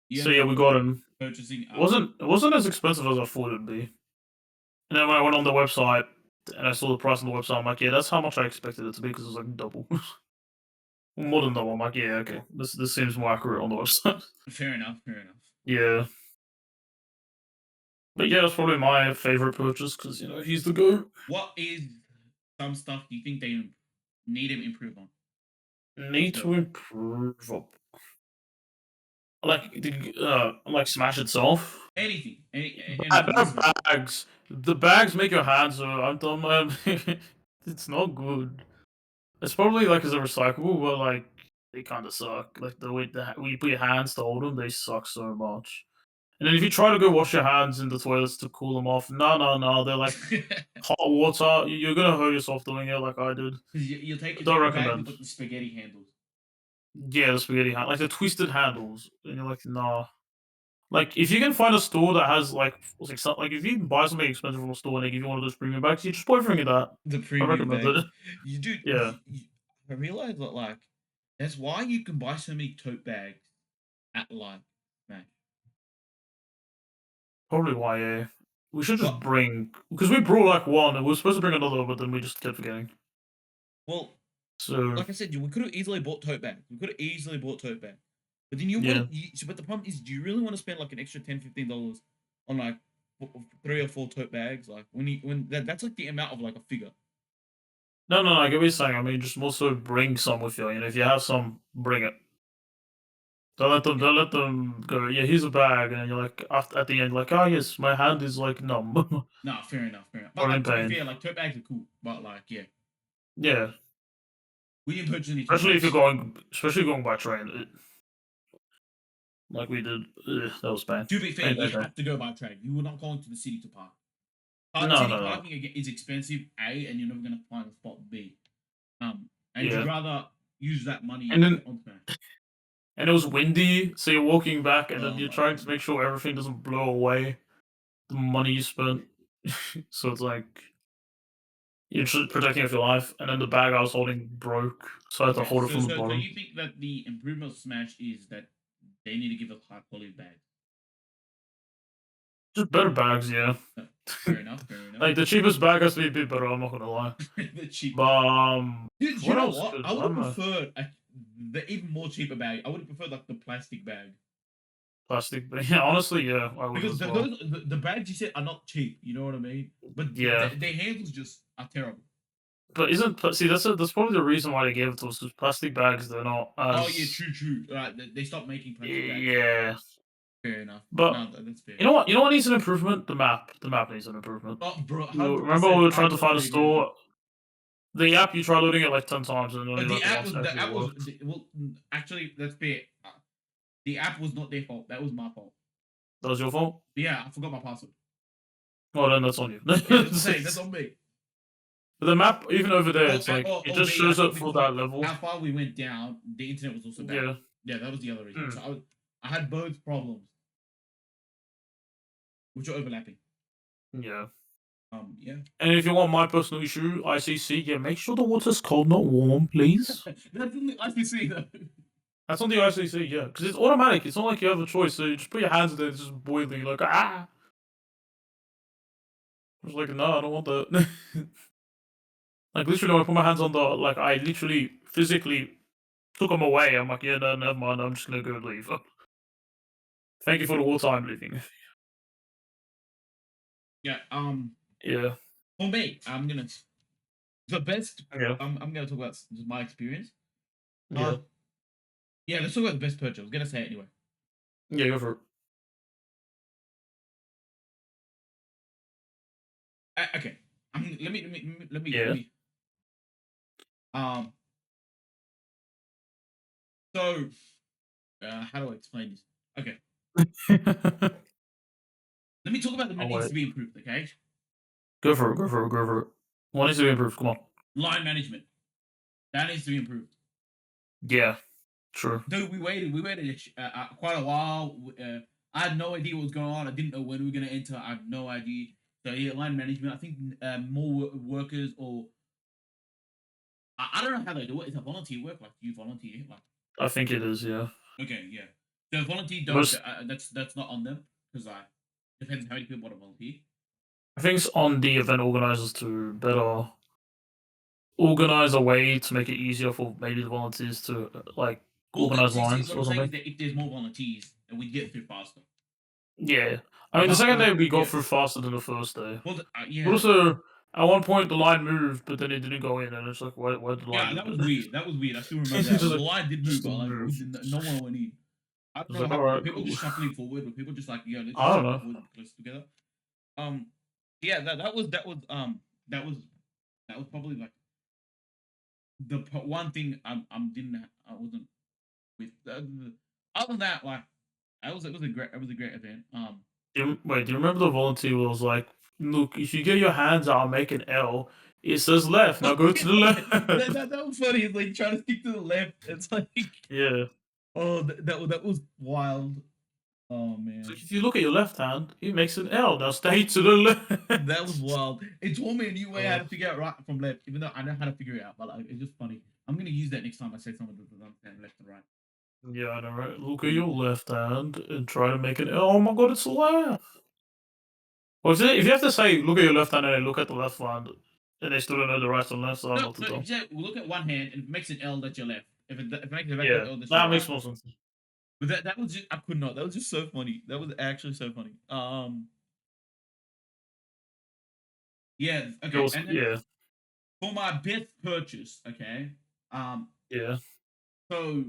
you So ended yeah, we up got him. purchasing It wasn't as expensive as I thought it'd be. And then when I went on the website and I saw the price on the website, I'm like, yeah, that's how much I expected it to be because it was like double, more than double. I'm like, yeah, okay, this seems more accurate on the website. fair enough. Fair enough. Yeah, but yeah, that's probably my favorite purchase because he's the go. What is some stuff you think they need to improve on? Need to Still, improve up. Like Smash itself. anything, anything in Better Smash. bags. The bags make your hands hurt. I'm done, man. It's not good. It's probably like as a recyclable, but like they kind of suck. Like the way that when you put your hands to hold them, they suck so much. And then if you try to go wash your hands in the toilets to cool them off, no, no, no, they're like hot water. You're gonna hurt yourself doing it, like I did. You Don't take the bag with recommend. like the spaghetti handles. Yeah, the spaghetti hand, like the twisted handles, and you're like, nah. Like if you can find a store that has like if you buy something expensive from a store and they give you one of those premium bags, you just boyfriend it that. The I premium recommend bags. it. You do. Yeah, I realize that like that's why you can buy so many tote bags at like Smash. probably why. Yeah, we should just But bring because we brought like one and we were supposed to bring another, but then we just kept forgetting. well, So like I said, we could have easily bought tote bags. We could have easily bought tote bags. But then yeah, but the problem is, do you really want to spend like an extra $10-15 on like 3 or 4 tote bags? Like when that's like the amount of like a figure. no, no, no, I get what you're saying. I mean, just also bring some with you. If you have some, bring it. Yeah. Don't let them go. Yeah, here's a bag, and then you're like, after, at the end, like, oh yes, my hand is like numb No, fair enough, fair enough. But or in like to be pain. fair, like tote bags are cool. But like yeah, Yeah, we didn't purchase any tote bags. especially going by train, like we did. That was pain. To be fair, Pain, you pain, pain. have to go by train. You were not going to the city to park. No, City no, no. parking again is expensive, A, and you're never gonna find a spot B. And you'd Yeah, rather use that money and then on Smash. and it was windy, so you're walking back, and then Oh you're my trying to goodness. make sure everything doesn't blow away the money you spent. So it's like you're just protecting it for your life, and then the bag I was holding broke, so I had to Okay, hold it from the so bottom. you think that the improvement of Smash is that they need to give us high quality bags? Just better bags, yeah. Fair enough, fair enough. Like the cheapest bag has to be a bit better. I'm not gonna lie. The But cheapest. Dude, you what know else what? could I I would have don't know? preferred the even more cheaper bag. I would have preferred like the plastic bag. Plastic, but yeah, honestly, yeah, I would Because as well. the bags you said are not cheap, you know what I mean? But Yeah, their handles just are terrible. but see that's probably the reason why they gave it to us. Because plastic bags, they're not Oh yeah, as true. Right, they stopped making plastic bags. yeah. Fair enough. But No, that's fair. you know what? You know what needs an improvement? The map. The map needs an improvement. Oh, bro, You hundred remember we percent. were I trying to find a totally agree with you. store. The app you try loading it like 10 times and only like once The actually app was worked. well. Actually, let's be it. The app was not their fault. That was my fault. That was your fault. Yeah, I forgot my password. Well, then that's on you. Yeah, that's the same. That's on me. But the map, even over there, Oh, it's like it oh, just there. I shows think up for because we that level. how far we went down, the internet was also bad. Yeah. Yeah, that was the other reason. So Mm, I had both problems, which are overlapping. yeah. Yeah. And if you want my personal issue, ICC, yeah, make sure the water's cold, not warm, please. That's in the IPC though. That's on the ICC, yeah, because it's automatic. It's not like you have a choice. So you just put your hands in there, it's just boiling. You're like, ah. I was like, no, I don't want that. Like literally, when I put my hands on the, like, I literally physically took them away. I'm like, yeah, no, never mind. I'm just gonna go leave. Thank you for the water. I'm leaving. Yeah. Yeah, For me, the best. yeah, I'm gonna talk about just my experience. yeah, Uh, yeah. Let's talk about the best purchase. I was gonna say it anyway. yeah. Go for it. Okay. Let Yeah. me. Um. So, how do I explain this? Okay. Let me talk about the I'll that needs wait. to be improved. Okay. Go for it. Go for it. Go for it. What needs to be improved? Come on. Line management that needs to be improved. Yeah. True. Dude, we waited quite a while. I had no idea what was going on. I didn't know when we were gonna enter. I had no idea. So yeah, line management. I think more workers or I don't know how they do it. It's a volunteer work. Like you volunteer. Like I think it is. Yeah. okay, yeah. So volunteer don't. Most. That's not on them because I depends how many people want to volunteer. I think it's on the event organizers to better organize a way to make it easier for maybe the volunteers to like Well, organize see, lines what or I'm saying is something. that if there's more volunteers, then we get through faster. Yeah. I mean, the second day we got Yeah. through faster than the first day. Well, But yeah. also, at one point the line moved, but then it didn't go in, and it's like, why did the line Yeah, move that was then? weird. That was weird. I still remember It's that. just Well, the like, line did move, just but like we move. didn't. No one went in. I don't It's know what like, happened. Were alright, people cool. just shuffling forward? Were people just like, yeah, let's just I don't shuffle know. forward close together? Um, yeah, that was that was probably like one thing I wasn't with. Other than that, like it was a great event. Do you remember the volunteer who was like, look, if you get your hands out, make an L. It says left. Now go to the left. That was funny. It's like trying to stick to the left. It's like Yeah. oh that was wild. Oh So man. if you look at your left hand, it makes an L. Now stay to the That was left. wild. It told me a new way how Uh, to figure out right from left, even though I know how to figure it out. But like, it's just funny. I'm gonna use that next time I say someone doesn't understand left and right. yeah, I know, right? Look at Mm. your left hand and try to make an L. Oh my god, it's left. Well, if you have to say, look at your left hand and then look at the left hand, and they still don't know the right and left, so I'm No, not too no. If dumb. you say, we look at one hand and if it makes an L, that's your left. If it makes a Yeah, L, that's your that right. makes more sense. But that was just I could not. That was just so funny. That was actually so funny. Yeah. It Okay. was, And then yeah, for my best purchase, okay. Um. yeah. So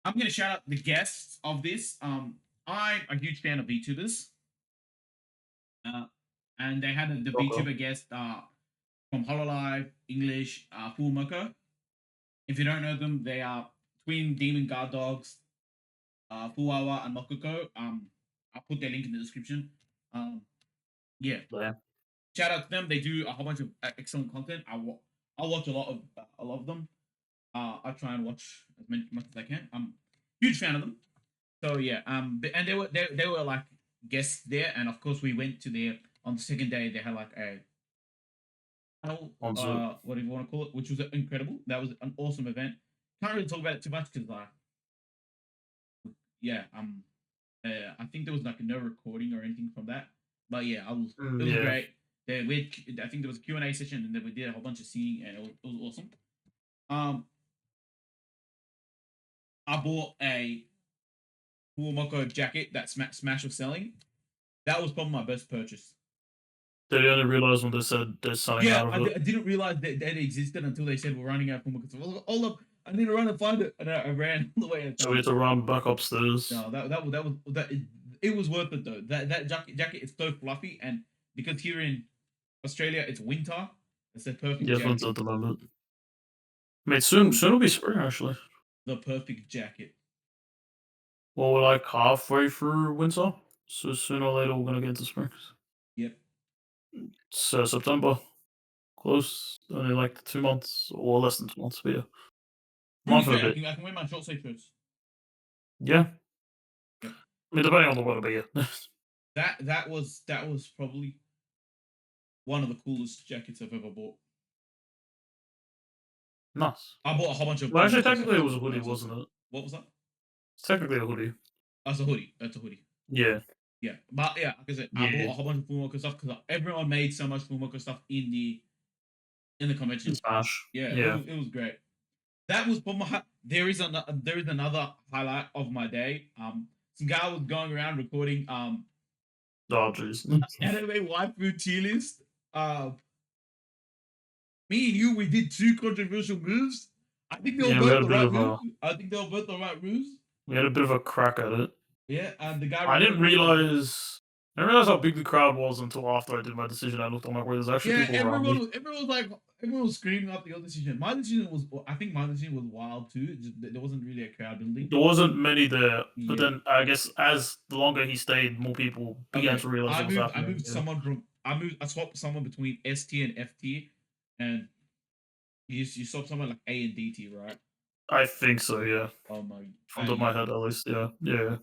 I'm gonna shout out the guests of this. I'm a huge fan of VTubers. Uh, and they had the Okay. VTuber guest from Hololive English, Full Moko. If you don't know them, they are twin demon guard dogs, Fuwawa and Mokuko. I'll put their link in the description. Um, yeah, Yeah. shout out to them. They do a whole bunch of excellent content. I watch a lot of them. I try and watch as much as I can. I'm a huge fan of them. So yeah, and they were like guests there, and of course we went to their on the second day. They had like a panel, On to whatever you want to call it, which was incredible. That was an awesome event. Can't really talk about it too much because yeah, I think there was like no recording or anything from that. But yeah, it was yeah. great. I think there was a Q&A session, and then we did a whole bunch of singing, and it was awesome. Um, I bought a Kuomoko jacket that Smash was selling. That was probably my best purchase. They only realized when they said they're selling Yeah, out of it. I didn't realize that it existed until they said we're running out of Kuomoko. So I was like, hold up, I need to run and find it, and I ran all the way and So we found had it. to run back upstairs. No, it was worth it though. That jacket is so fluffy, and because here in Australia it's winter, it's the perfect Yes, one's jacket. at the moment. I mean, soon it'll be spring actually. The perfect jacket. Well, we're like halfway through winter, so sooner or later we're gonna get into spring. Yep. It's September. close, only like 2 months or less than 2 months, but yeah, To be month and a fair, bit. I can wear my short sleeve shirts. Yeah, Yep. I mean depending on the weather, but yeah, That was probably one of the coolest jackets I've ever bought. nice. I bought a whole bunch of Well, Full actually, Metal technically it stuff was a when I hoodie, was wasn't younger. it? What was that? It's technically a hoodie. That's a hoodie. That's a hoodie. Yeah, Yeah, but yeah, like I said, I bought yeah, a whole bunch of Full Metal stuff because everyone made so much Full Metal stuff in the convention. Smash. Yeah, it Yeah, was great. That was for my. There is another highlight of my day. Some guy was going around recording oh jeez. anime waifu tier list. Um, Me and you, we did two controversial moves. I think they were Yeah, we both had a the bit right of moves. a I think they were both the right moves. crack at it. Yeah, and the guy I didn't recorded it. realize. I didn't realize how big the crowd was until after I did my decision. I looked, I'm like, wait, there's actually Yeah, people around me. everyone was screaming up your decision. My decision was, I think my decision was wild too. There wasn't really a crowd building. There wasn't many there, but Yeah. then I guess as the longer he stayed, more people began Okay. to realize what was I happening. moved Yeah, someone from. I swapped someone between S T and F T, and you swapped someone like A and D T, right? I think so. Yeah, Oh my. from the top of my Yeah. head at least. Yeah, yeah.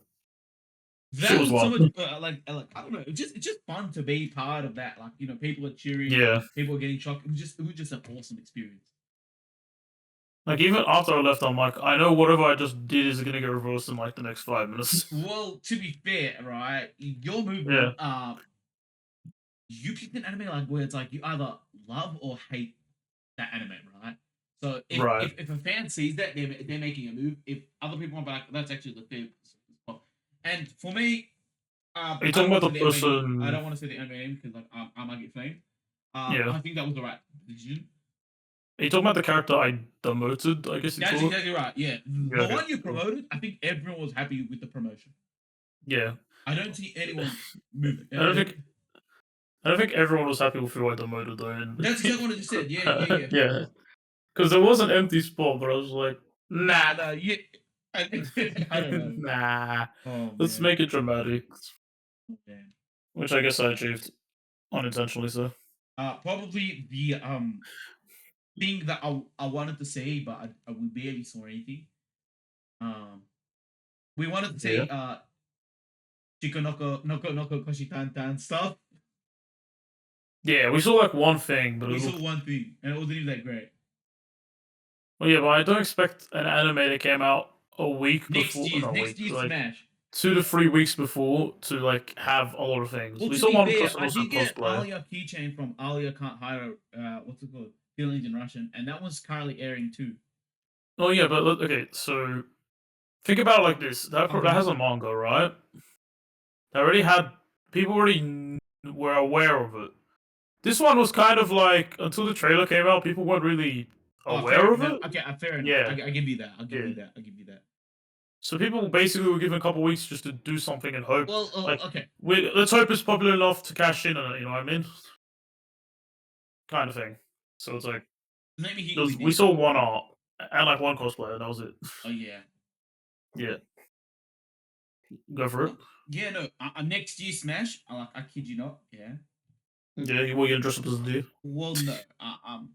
Shit That was was so wild. much like I don't know. It's just fun to be part of that. Like people are cheering, Yeah, people are getting shocked. It was just an awesome experience. like even after I left, I'm like, I know whatever I just did is gonna get reversed in like the next 5 minutes. Well, to be fair, right, your Yeah, movement, you picked an anime like where it's like you either love or hate that anime, right? So right. if a fan sees that, they're making a move. If other people are like, that's actually the fair spot. And for me, Are you I talking don't want about to the say the anime name. I person? don't want to say the anime name because like I might get flamed. Yeah. I think that was the right decision. Are you talking about the character I demoted? I guess you That's call it. exactly right. Yeah, Yeah. the Okay. one you Cool. promoted, I think everyone was happy with the promotion. Yeah. I don't see anyone move. I don't think I don't think everyone was happy with who I demoted though. And That's exactly what I just said. Yeah, yeah, yeah. yeah, because there was an empty spot, but I was like, nah, Nah, yeah. I don't know. nah. Oh Let's man. make it dramatic, Oh, man. which I guess I achieved unintentionally. So Probably the thing that I wanted to say, but we barely saw anything. Um, we wanted to yeah, say Chikonoko Noko Noko Koshi Tan Tan stuff. yeah. We saw like one thing, but it We saw looked. one thing, and it wasn't even that great. Well, yeah, but I don't expect an anime that came out a week before, not a Next week, year's like Smash. 2 to 3 weeks before to like have a lot of things. Well, We to saw be one fair, person I also did get cosplay. Alia keychain from Alia Can't Hire. What's it called? Feelings in Russian, and that one's currently airing too. Oh yeah, but okay, so think about it like this: that Okay. has a manga, right? They already had people already were aware of it. This one was kind of like until the trailer came out, people weren't really Oh, fair aware of enough. it. Okay, fair enough. Yeah, I give you that. I'll give yeah. you that. I'll give you that. So people basically were given a couple weeks just to do something and hope, Well, like, okay. let's hope it's popular enough to cash in on it. You know what I mean? Kind of thing. So it's like Maybe he there we was, we did. saw one art and like one cosplayer, and that was it. Oh yeah. Yeah, go for it. Yeah, no. Next year Smash. I kid you not. Yeah. Yeah, you were gonna dress up as a dude. Well, no.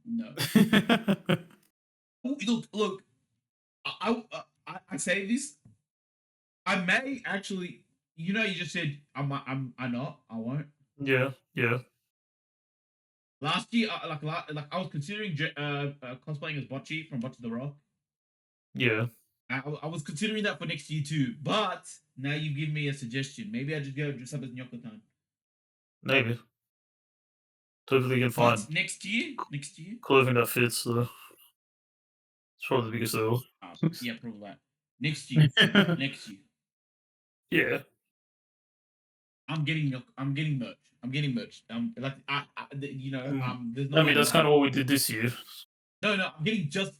No. Oh, look. I say this. I may actually. You just said I'm not. I won't. yeah, yeah, Last year, like I was considering cosplaying as Bocce from Bocce the Rock. yeah. I was considering that for next year too, but now you give me a suggestion. Maybe I just go dress up as Nyoko-tan. Maybe. Totally can But find next year, clothing that fits. Though it's probably the biggest deal. yeah, probably that. Next year, next year, Yeah, I'm getting merch. I'm getting merch. mm. There's no I mean like that's kind no, of what we did this year. no. I'm getting so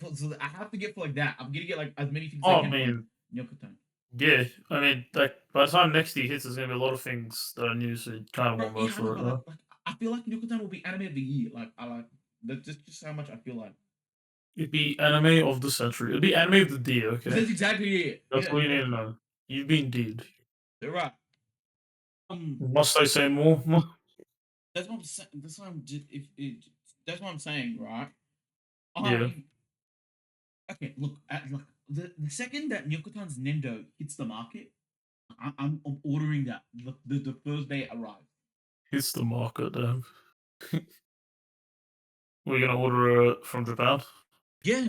I have to get for like that. I'm gonna get like as many things as I Oh, I can for mean, Nyoko-tan. yeah. I mean, like by the time next year hits, there's gonna be a lot of things that are new, so you kind of Bro, want yeah, merch I know, for it, but right? I feel like Nyoko-tan will be anime of the year. Like I like that's just how much I feel like. It'd be anime of the century. It'd be anime of the year. Okay, That's exactly it. that's Yeah, all you need yeah. to know. You've been deed. You're right. Um, Must I say more? that's what I'm saying. That's why I'm just if it. that's what I'm saying, right? Yeah. I okay. Look, look. The second that Nyokotan's Nendo hits the market, I'm ordering that the first day it arrives. It's the market, damn. We're gonna order it from Japan. Yeah,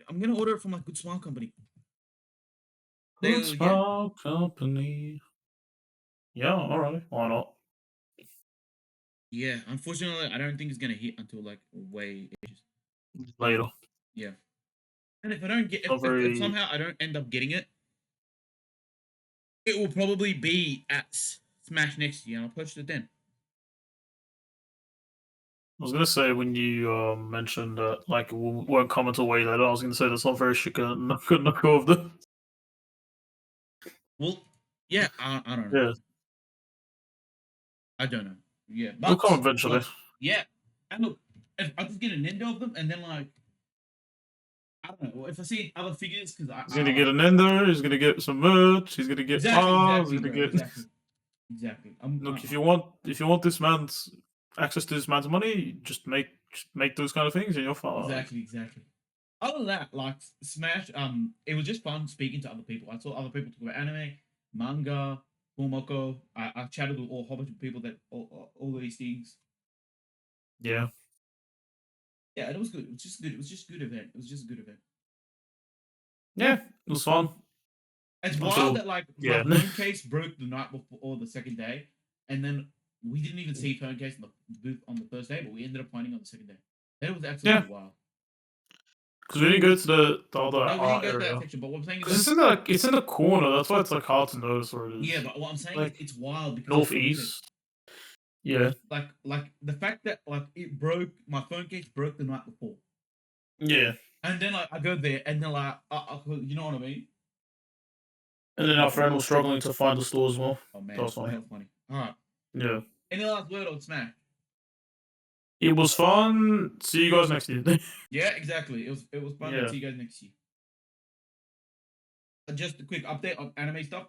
I'm gonna order it from a good smile company. Good They yeah smile company. Yeah, alright. Why not? yeah. Unfortunately, I don't think it's gonna hit until like way ages. Later. Yeah, and if I don't get It's not if very. somehow I don't end up getting it, it will probably be at Smash next year, and I'll purchase it then. I was gonna say when you mentioned that like it won't come until way later. I was gonna say that's not very good knock of the. Well, yeah, I don't know. Yeah, I don't know. Yeah, it'll but come eventually. like yeah, and look, if I just get a Nintendo of them, and then like I don't know, if I see other figures, because He's I gonna like get an ender. He's gonna get some merch. He's gonna get exactly, bars. He's exactly, gonna bro, get. exactly, exactly. Look, if you want this man's access to this man's money, just make those kind of things, and you're fine. exactly, exactly. Other than that, like Smash, it was just fun speaking to other people. I saw other people talk about anime, manga, Momoko. I chatted with a whole bunch of people that all these things. Yeah, Yeah, and it was good. It was just good. It was just a good event. It was just a good event. yeah, it was fun It's wild until that like my yeah, phone case broke the night before or the second day, and then we didn't even see phone case in the booth on the first day, but we ended up finding on the second day. That was yeah, absolutely wild. because we didn't go to the other No, we didn't art go to that area section, but what I'm saying is because that it's in the corner. That's why it's like hard to notice where it yeah, is. but what I'm saying is Like it's wild because like I said, northeast. Yeah, like the fact that like it broke my phone case broke the night before, yeah, and then like I go there and then like you know what I mean? and then our friend was struggling to find the store as well. Oh That man, was funny. that was funny. All right, Yeah, any last word on Smash? it was fun. See you guys next year. Yeah, exactly. It was fun and Yeah, see you guys next year. Just a quick update on anime stuff.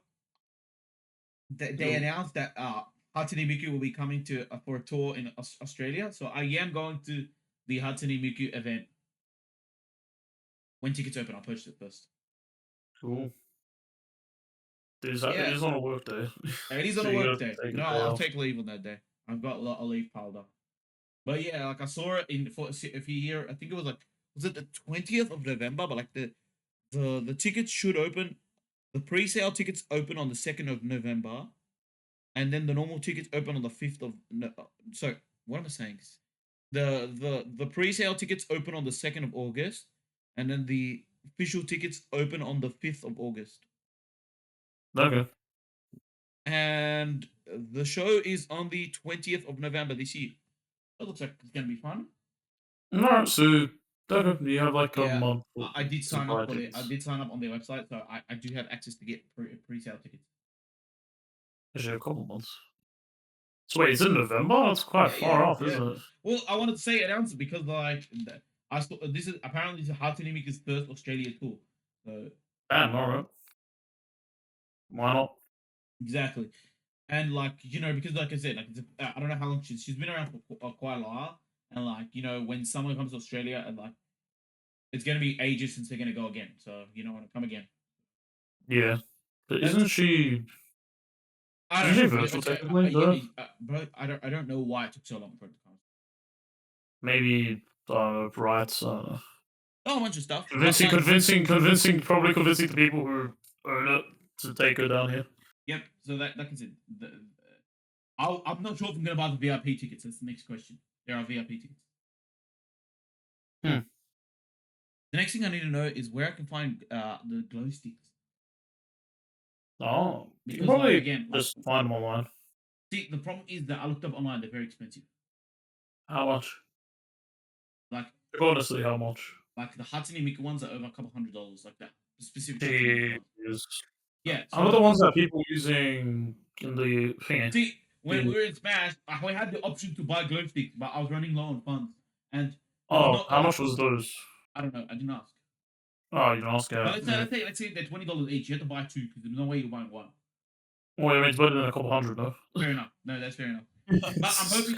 They yo, announced that Hatsune Miku will be coming to for a tour in Australia. So I am going to the Hatsune Miku event when tickets open. I'll purchase it first. cool. It Yeah, is on a work day, it is on so a you work gotta day. take No, a day I'll off. take leave on that day. I've got a lot of leave piled up. But yeah, like I saw it in for if you hear, I think it was like was it the 20th of November? But like the tickets should open. The pre-sale tickets open on the 2nd of November, and then the normal tickets open on the 5th of no, so what am I saying? The pre-sale tickets open on the 2nd of August, and then the official tickets open on the 5th of August. Okay. And the show is on the 20th of November this year. That looks like it's gonna be fun. Alright, so okay, you have like a Yeah, month I did to sign up buy for the I tickets. did sign up on their website, so I do have access to get pre-sale tickets. Actually, a couple months. So wait, it's in November? That's quite Yeah, far yeah, off, yeah. isn't it? Well, I wanted to say announce it because like I saw this is apparently this is Hatsune Miku's first Australia tour. So Damn, alright. Why not? exactly. And like because like I said, like I don't know how long she's been around for quite a while, and like when someone comes to Australia and like it's gonna be ages since they're gonna go again, so want to come again. Yeah. But That's I don't isn't she know. virtual technically, though? Bro, I don't know why it took so long for it to come. Maybe rights, Oh, a bunch of stuff, but convincing like probably convincing the people who own it to take her down here. yep. So that is it. I'm not sure if I'm gonna buy the VIP tickets. That's the next question. There are VIP tickets. Hmm. The next thing I need to know is where I can find the glow sticks Oh, you can because like probably again like just find them online. see the problem is that I looked up online. They're very expensive. How much? Like Honestly, how much? the Hatsune Miku ones are over a couple $100. Like that the specific Hatsune Miku ones. Jeez. Yeah. How about So the ones that people using in the thingy? see when we The were in Smash, I had the option to buy glow sticks, but I was running low on funds, and there was oh, not how much was those? I don't know. I didn't ask. Oh, you can ask But out. Yeah. let's say they're $20 each. You have to buy two because there's no way you're buying one. Well, I mean, it's better than a couple hundred, though. Fair enough. No, that's fair enough. But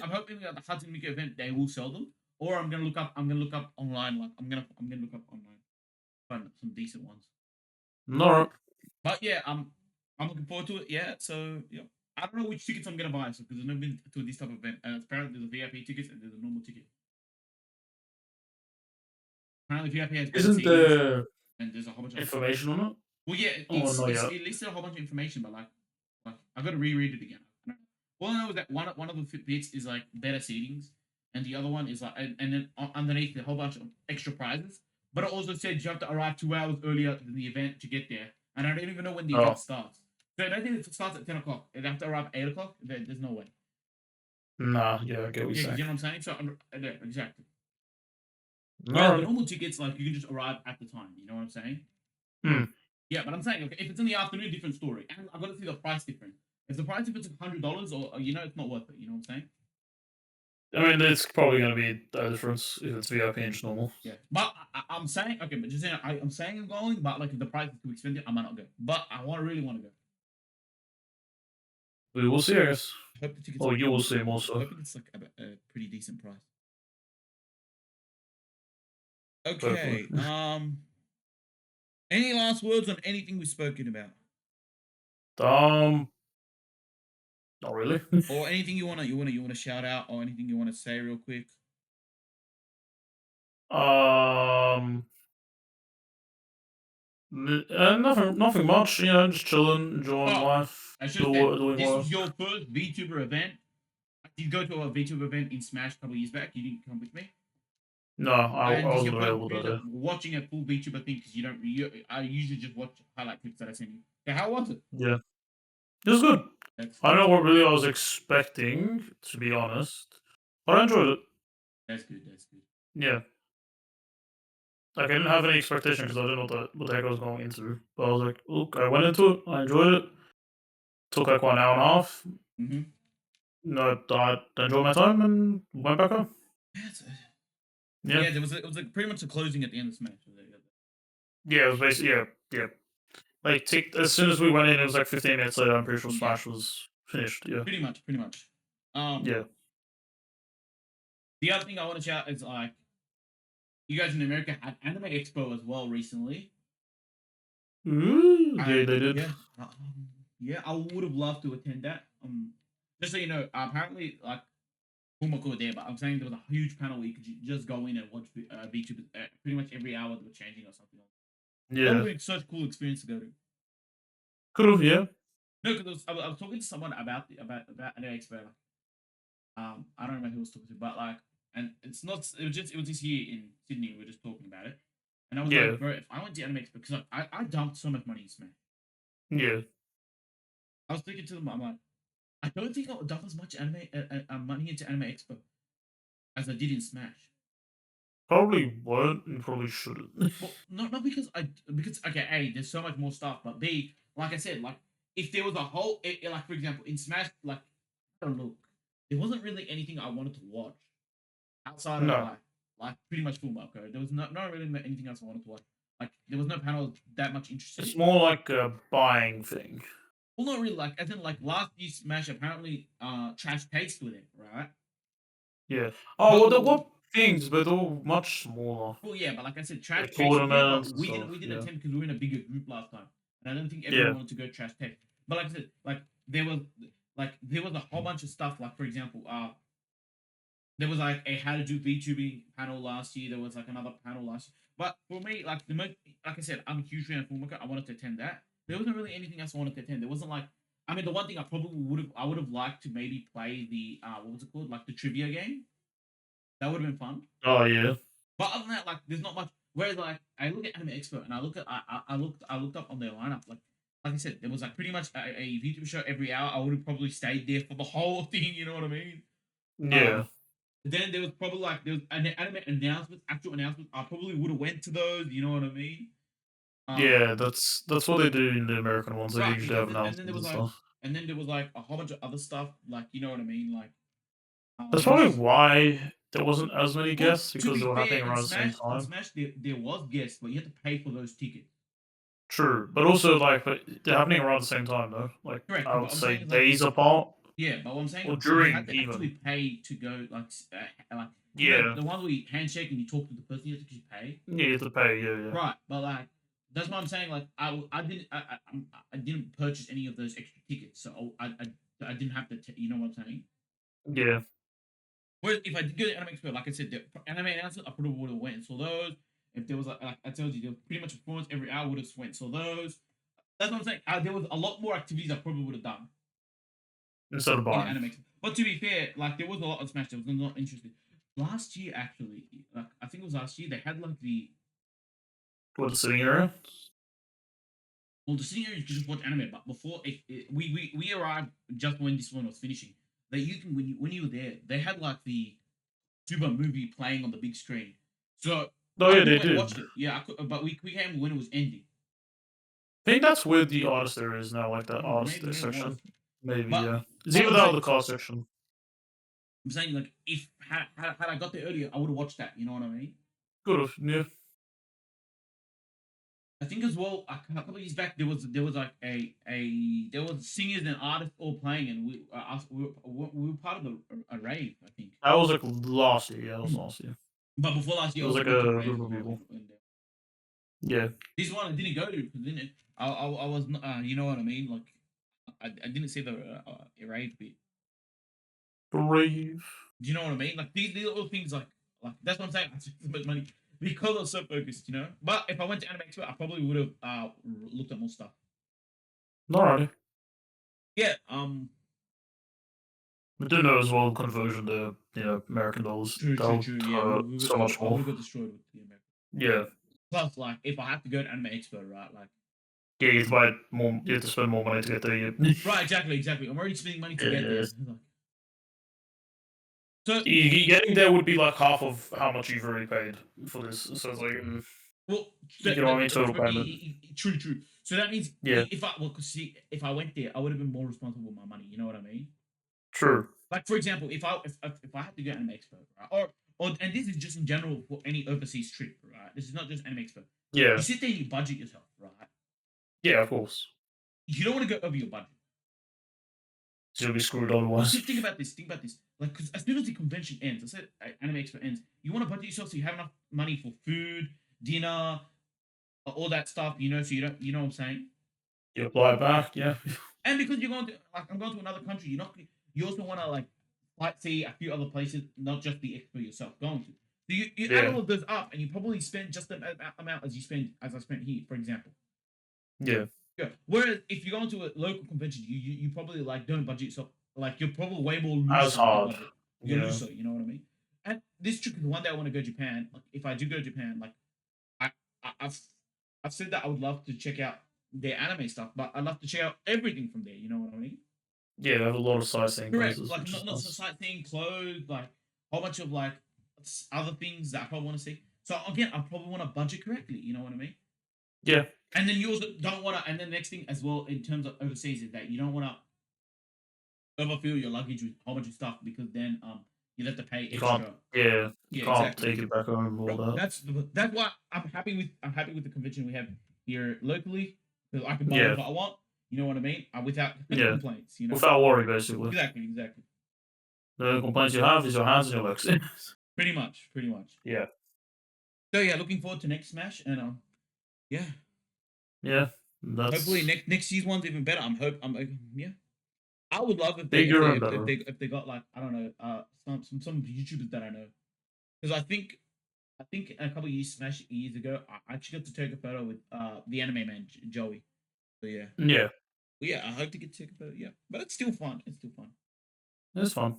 I'm hoping at the Hatsune Miku event they will sell them, or I'm gonna look up. I'm gonna look up online. Like I'm gonna look up online. Find some decent ones. No, But yeah, I'm looking forward to it. Yeah. So yeah. I don't know which tickets I'm gonna buy, so because I've never been to this type of event. And apparently there's a VIP tickets and there's a normal ticket. Apparently VIP has better isn't seatings, there and there's a whole bunch of other stuff. information on it? Well, yeah, Oh, not yet. it listed a whole bunch of information, but like I got to reread it again. All I know is that one of the bits is like better seatings, and the other one is like, and then underneath a whole bunch of extra prizes. But it also said you have to arrive 2 hours earlier than the event to get there, and I don't even know when the event Oh, starts. So I don't think it starts at 10 o'clock. They have to arrive at 8 o'clock. There's no way. nah, yeah, I get what you're Yeah, because saying. you know what I'm saying. So yeah, exactly. Whereas the Alright. normal tickets, like you can just arrive at the time. You know what I'm saying? Hmm. Yeah, but I'm saying, okay, if it's in the afternoon, different story. And I've got to see the price difference. If the price difference is $100, or it's not worth it. You know what I'm saying? I mean, it's probably going to be a difference if it's VIP and just normal. Yeah. But I'm saying, okay, but just saying, I'm saying I'm going, but like if the price is too expensive, I might not go. But really want to go. We will see, I guess. I hope the tickets Or are you will pretty. see more so. Hoping it's like a pretty decent price. Hopefully. Okay. Any last words on anything we've spoken about, Um, not really. or anything you wanna shout out, or anything you wanna say real quick? um, nothing much. You know, just chilling, enjoying Oh, life, I should have said doing this work. was your first VTuber event. I did go to a VTuber event in Smash a couple of years back. You didn't come with me, No, I and this is your wasn't first available experience that of day. watching a full VTuber thing because you don't. I usually just watch highlight clips that I send you. So how was it? Yeah, it was good. That's I don't good. know what really I was expecting, to be honest, but I enjoyed it. That's good. That's good. Yeah, like I didn't have any expectation because I didn't know what the heck I was going into. But I was like, look, I went into it, I enjoyed it. Took like 1 hour and a half. Mm-hmm. No, I enjoyed my time and went back home. That's, Yeah, yeah, it was like pretty much a closing at the end of Smash. yeah, it was basically yeah. Like as soon as we went in, it was like 15 minutes later. I'm pretty sure Yeah, Smash was finished. Yeah, pretty much, pretty much. Um, yeah. the other thing I want to shout is like you guys in America had Anime Expo as well recently. Ooh, yeah, And they did. yeah, I would have loved to attend that. Just so you know, apparently, like, Fumako were there, but I'm saying there was a huge panel where you could just go in and watch VTubers pretty much every hour they were changing or something. That would Yeah, have been such a cool experience to go to. could have. Yeah. No, because I was talking to someone about about an expo. Like, I don't remember who I was talking to, but like, and it's not. It was just here in Sydney. We were just talking about it, and I was Yeah, like, bro, if I went to Anime Expo, because like, I dumped so much money in Smash. yeah. I was thinking to them, I'm like, I don't think I would dump as much money into Anime Expo as I did in Smash. Probably won't and probably shouldn't. Well, not because because okay, A, there's so much more stuff, but B, like I said, like if there was a whole like for example in Smash, like I don't look, there wasn't really anything I wanted to watch outside of No, like pretty much Full Marco. There was not really anything else I wanted to watch. Like there was no panel that much interested it's in. more like a buying thing. Well, not really. Like as in like last year's Smash, apparently Trash Taste with it, right? Yeah. Oh, But well, there were things, but all much smaller. well, yeah, but like I said, Trash Like Taste was there, tournaments but and stuff. we didn't Yeah. attend because we were in a bigger group last time, and I don't think everyone Yeah. wanted to go Trash Taste. But like I said, there was a whole bunch of stuff. Like for example, there was like a how to do VTubing panel last year. There was like another panel last year. But for me, like the most, like I said, I'm a huge fan of Fullmetal. I wanted to attend that. There wasn't really anything else I wanted to attend. There wasn't like, I mean, the one thing I would have liked to maybe play the what was it called, like the trivia game. That would have been fun. Oh, yeah. But other than that, like, there's not much. Whereas, like, I look at Anime Expo and I look at I looked up on their lineup. Like I said, there was like pretty much a VTuber show every hour. I would have probably stayed there for the whole thing. You know what I mean? Yeah. Um, then there was probably like there was an anime announcements, actual announcements. I probably would have went to those. You know what I mean? Um, Yeah, that's what they do in the American ones. They right. usually have And then there announcements was and like, stuff. a whole bunch of other stuff. Like you know what I mean? Like, That's there probably was. why there wasn't as many Well, guests to because be they were fair, happening around the same In time. Smash, there was guests, but you had to pay for those tickets. True, but also like but they're happening around the same time though. Like Correct. I But would what I'm say saying is like, days apart yeah, but what I'm saying or is you during had to actually even. pay to go like Yeah. The one where you handshake and you talk to the person you have to pay. Yeah, you have to pay. Yeah, yeah. Right, but like that's what I'm saying. Like I didn't purchase any of those extra tickets, so I didn't have to. You know what I'm saying? Yeah. Whereas if I did go to Anime Expo, like I said, the anime announcements, I probably would have went and saw those. If there was like I told you, there was pretty much a performance every hour, would have went and saw those. That's what I'm saying. There was a lot more activities I probably would have done Instead of in buying. Anime Expo. But to be fair, like there was a lot on Smash that was not interesting. Last year, actually, like I think it was last year, they had like the What, the sitting area? well, the senior you could just watch anime, but before we arrived just when this one was finishing. That you can when you were there, they had like the Super movie playing on the big screen. So Oh, I yeah, could they have went and did. watched it. Yeah, I could, but we came when it was ending. I think that's where the artist there is now, like that Oh, artist maybe it was. section. Maybe, But yeah. It's but either that or the car section. I'm saying like if had I got there earlier, I would have watched that. You know what I mean? Could have, yeah. I think as well a couple of years back there was like a there was singers and artists all playing and we were part of a rave I think. That was like last year. Yeah, that was last year. But before last It year, I was also like went to a a rave group as of well. people. And Yeah. this one I didn't go to because then I was not, you know what I mean? Like I didn't see the rave bit. Brave. Do you know what I mean? Like these little things like that's what I'm saying. I spent so much money because I was so focused, you know. But if I went to Anime Expo, I probably would have looked at more stuff. Alrighty. Yeah. We do know as well conversion to, American dollars. True, That true, would true. Yeah, hurt so much I would more. have got destroyed with the American. Yeah. Plus, like if I have to go to Anime Expo, right? Like Yeah, you have to buy more. You have to spend more money to get there. Yeah. right, exactly. I'm already spending money to get Yeah. there. Like, so Getting there would be like half of how much you've already paid for this. So it's like, well, you know what I mean? Total but payment. true, true. So that means Yeah. if I well, cause see, if I went there, I would have been more responsible with my money. You know what I mean? True. Like for example, if I had to go Anime Expo, right, or and this is just in general for any overseas trip, right? This is not just Anime Expo. Yeah. You sit there and you budget yourself, right? Yeah, of course. You don't want to go over your budget. So you'll be screwed otherwise. Think about this. Think about this. Like, because as soon as the convention ends, I said Anime Expo ends, you want to budget yourself so you have enough money for food, dinner, all that stuff. You know, so you don't. You know what I'm saying? You apply back. Yeah. And because you're going to like I'm going to another country, you also want to like sightsee a few other places, not just the expo yourself going to. So you add Yeah. all of those up, and you probably spend just the amount as I spent here, for example. Yeah. Yeah. Whereas if you go into a local convention, you probably like don't budget yourself. Like you're probably way more looser As with your hard. budget. You're Yeah. looser, you know what I mean? And this trip is one day I want to go to Japan. Like if I do go to Japan, like I, I've said that I would love to check out their anime stuff, but I'd love to check out everything from there. You know what I mean? Yeah, they have a lot of sightseeing Correct. places, Like which is not nice. sightseeing, clothes, like a whole bunch of like other things that I probably want to see. So again, I probably want to budget correctly. You know what I mean? Yeah. And then you also don't want to. And then the next thing as well in terms of overseas is that you don't want to overfill your luggage with a whole bunch of stuff because then you have to pay You extra. can't. Yeah. You Yeah, can't exactly. take it back home and all that. That's why I'm happy with the convention we have here locally because I can buy Yeah. whatever I want. You know what I mean? Without Yeah. complaints. You know. Without worry, basically. Exactly. The only complaints you have is your hands and your legs. Pretty much. Yeah. So yeah, looking forward to next Smash and yeah. Yeah. That's Hopefully next year's one's even better. I'm yeah. I would love if bigger and better. if they got like I don't know some YouTubers that I know because I think a couple of years ago I actually got to take a photo with the anime man Joey. So yeah. Yeah. But yeah, I hope to get to take a photo. Yeah, but it's still fun. It's fun.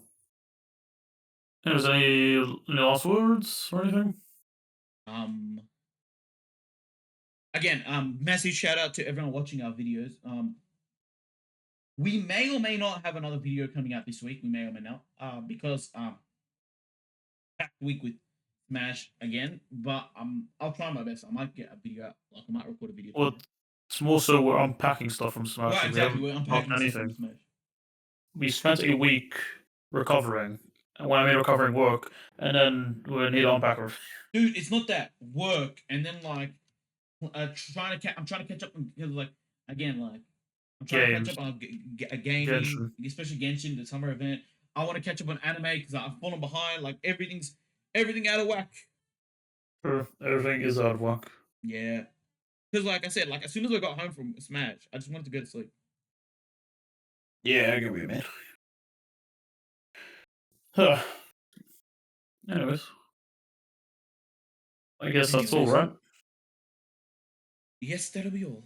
Is there any last words or anything? Um. Again, massive shout out to everyone watching our videos. We may or may not have another video coming out this week. We may or may not. Because packed week with Smash again. But I'll try my best. I might get a video out. Like I might record a video. Well, it's more so we're unpacking stuff from Smash. Right, We exactly. haven't We're done unpacking stuff anything. from Smash. We spent a week recovering. And when I mean recovering work, and then we need to unpack her. Dude, it's not that work, and then like I'm trying to catch up on because like again like I'm trying to catch up on gaming, Genshin. especially Genshin, the summer event. I want to catch up on anime because I've fallen behind. Like everything's Everything out of whack. True. Everything is out of whack. Yeah. Because like I said, like as soon as I got home from Smash, I just wanted to go to sleep. Yeah, I get what you mean. Huh. Anyways, I guess that's all, Anyways, right? yes, that'll be all.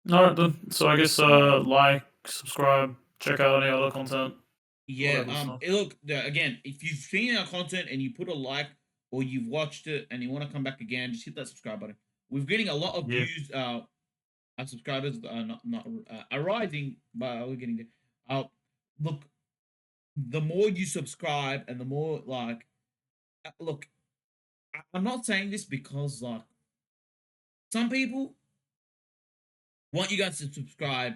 Alright then. So I guess like, subscribe, check out any other content, all Yeah. that good stuff. Look. Again, if you've seen our content and you put a like or you've watched it and you want to come back again, just hit that subscribe button. We're getting a lot of Yeah. views. Our subscribers are not are rising, but we're getting there. Look. The more you subscribe and the more like, look. I'm not saying this because like some people want you guys to subscribe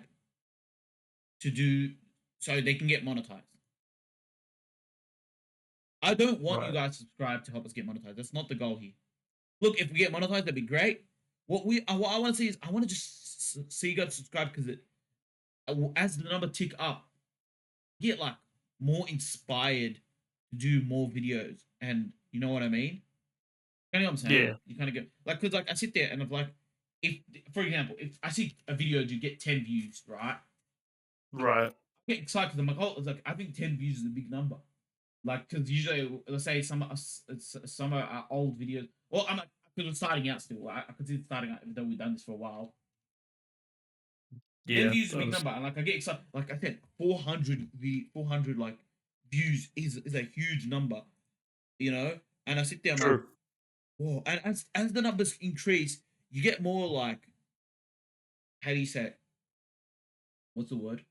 to do so they can get monetized. I don't want you Right. guys to subscribe to help us get monetized. That's not the goal here. Look, if we get monetized, that'd be great. What I want to see is I want to just see you guys subscribe because it as the number tick up, get like more inspired to do more videos, and you know what I mean. You know what I'm saying? Yeah. You kind of get like because like I sit there and I'm like, if for example, if I see a video to get 10 views, right? Right. I get excited because I'm like, oh, it's like I think 10 views is a big number. Like, because usually, let's say some are old videos. Well, I'm like, because we're starting out still. I consider starting out, even though we've done this for a while. 10 Yeah. views is a That big is number, and like I get excited. Like I said, 400 like views is a huge number, you know. And I sit there, I'm like, true. whoa. And as the numbers increase, you get more like, how do you say it? What's the word?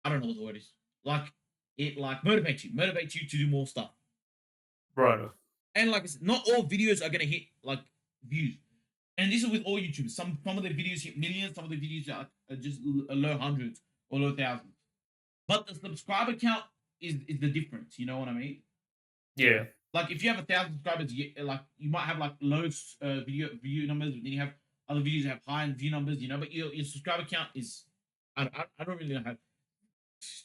I don't know what the word is. Like it like motivates you to do more stuff. Right. And like I said, not all videos are gonna hit like views. And this is with all YouTubers. Some of the videos hit millions, some of the videos are just low hundreds or low thousands. But the subscriber count is the difference. You know what I mean? Yeah. Like if you have 1,000 subscribers, like you might have like low video view numbers, but then you have other videos that have high view numbers. You know, but your subscriber count is I don't really know how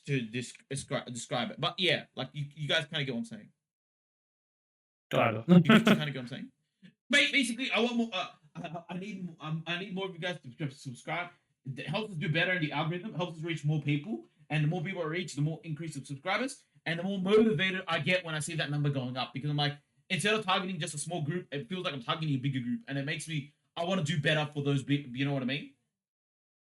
to describe it. But yeah, like you guys kind of get what I'm saying. Kind You kind of. of get what I'm saying. Basically, I want more. I need more of you guys to subscribe. It helps us do better in the algorithm. It helps us reach more people, and the more people I reach, the more increase of subscribers, and the more motivated I get when I see that number going up. Because I'm like, instead of targeting just a small group, it feels like I'm targeting a bigger group, and it makes me. I want to do better for those big. You know what I mean?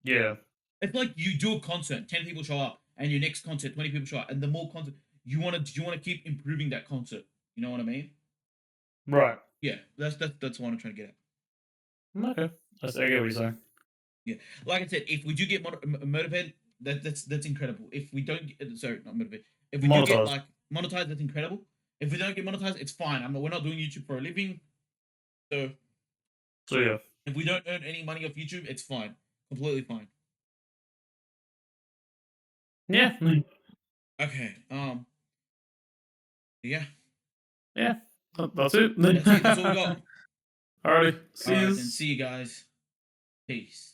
Yeah. It's like you do a concert, 10 people show up, and your next concert, 20 people show up, and the more concert you want to keep improving that concert. You know what I mean? Right. Yeah, that's what I'm trying to get at. Okay. I get what you're saying. Yeah, like I said, if we do get motivated, that's incredible. If we don't, sorry, not motivated. If we do get Monetized. like monetized, that's incredible. If we don't get monetized, it's fine. We're not doing YouTube for a living, so So yeah. if we don't earn any money off YouTube, it's fine, completely fine. Yeah. Okay, yeah, Yeah. That's it. that's it. That's all we got. Alrighty. All See right, you. then see you guys. Peace.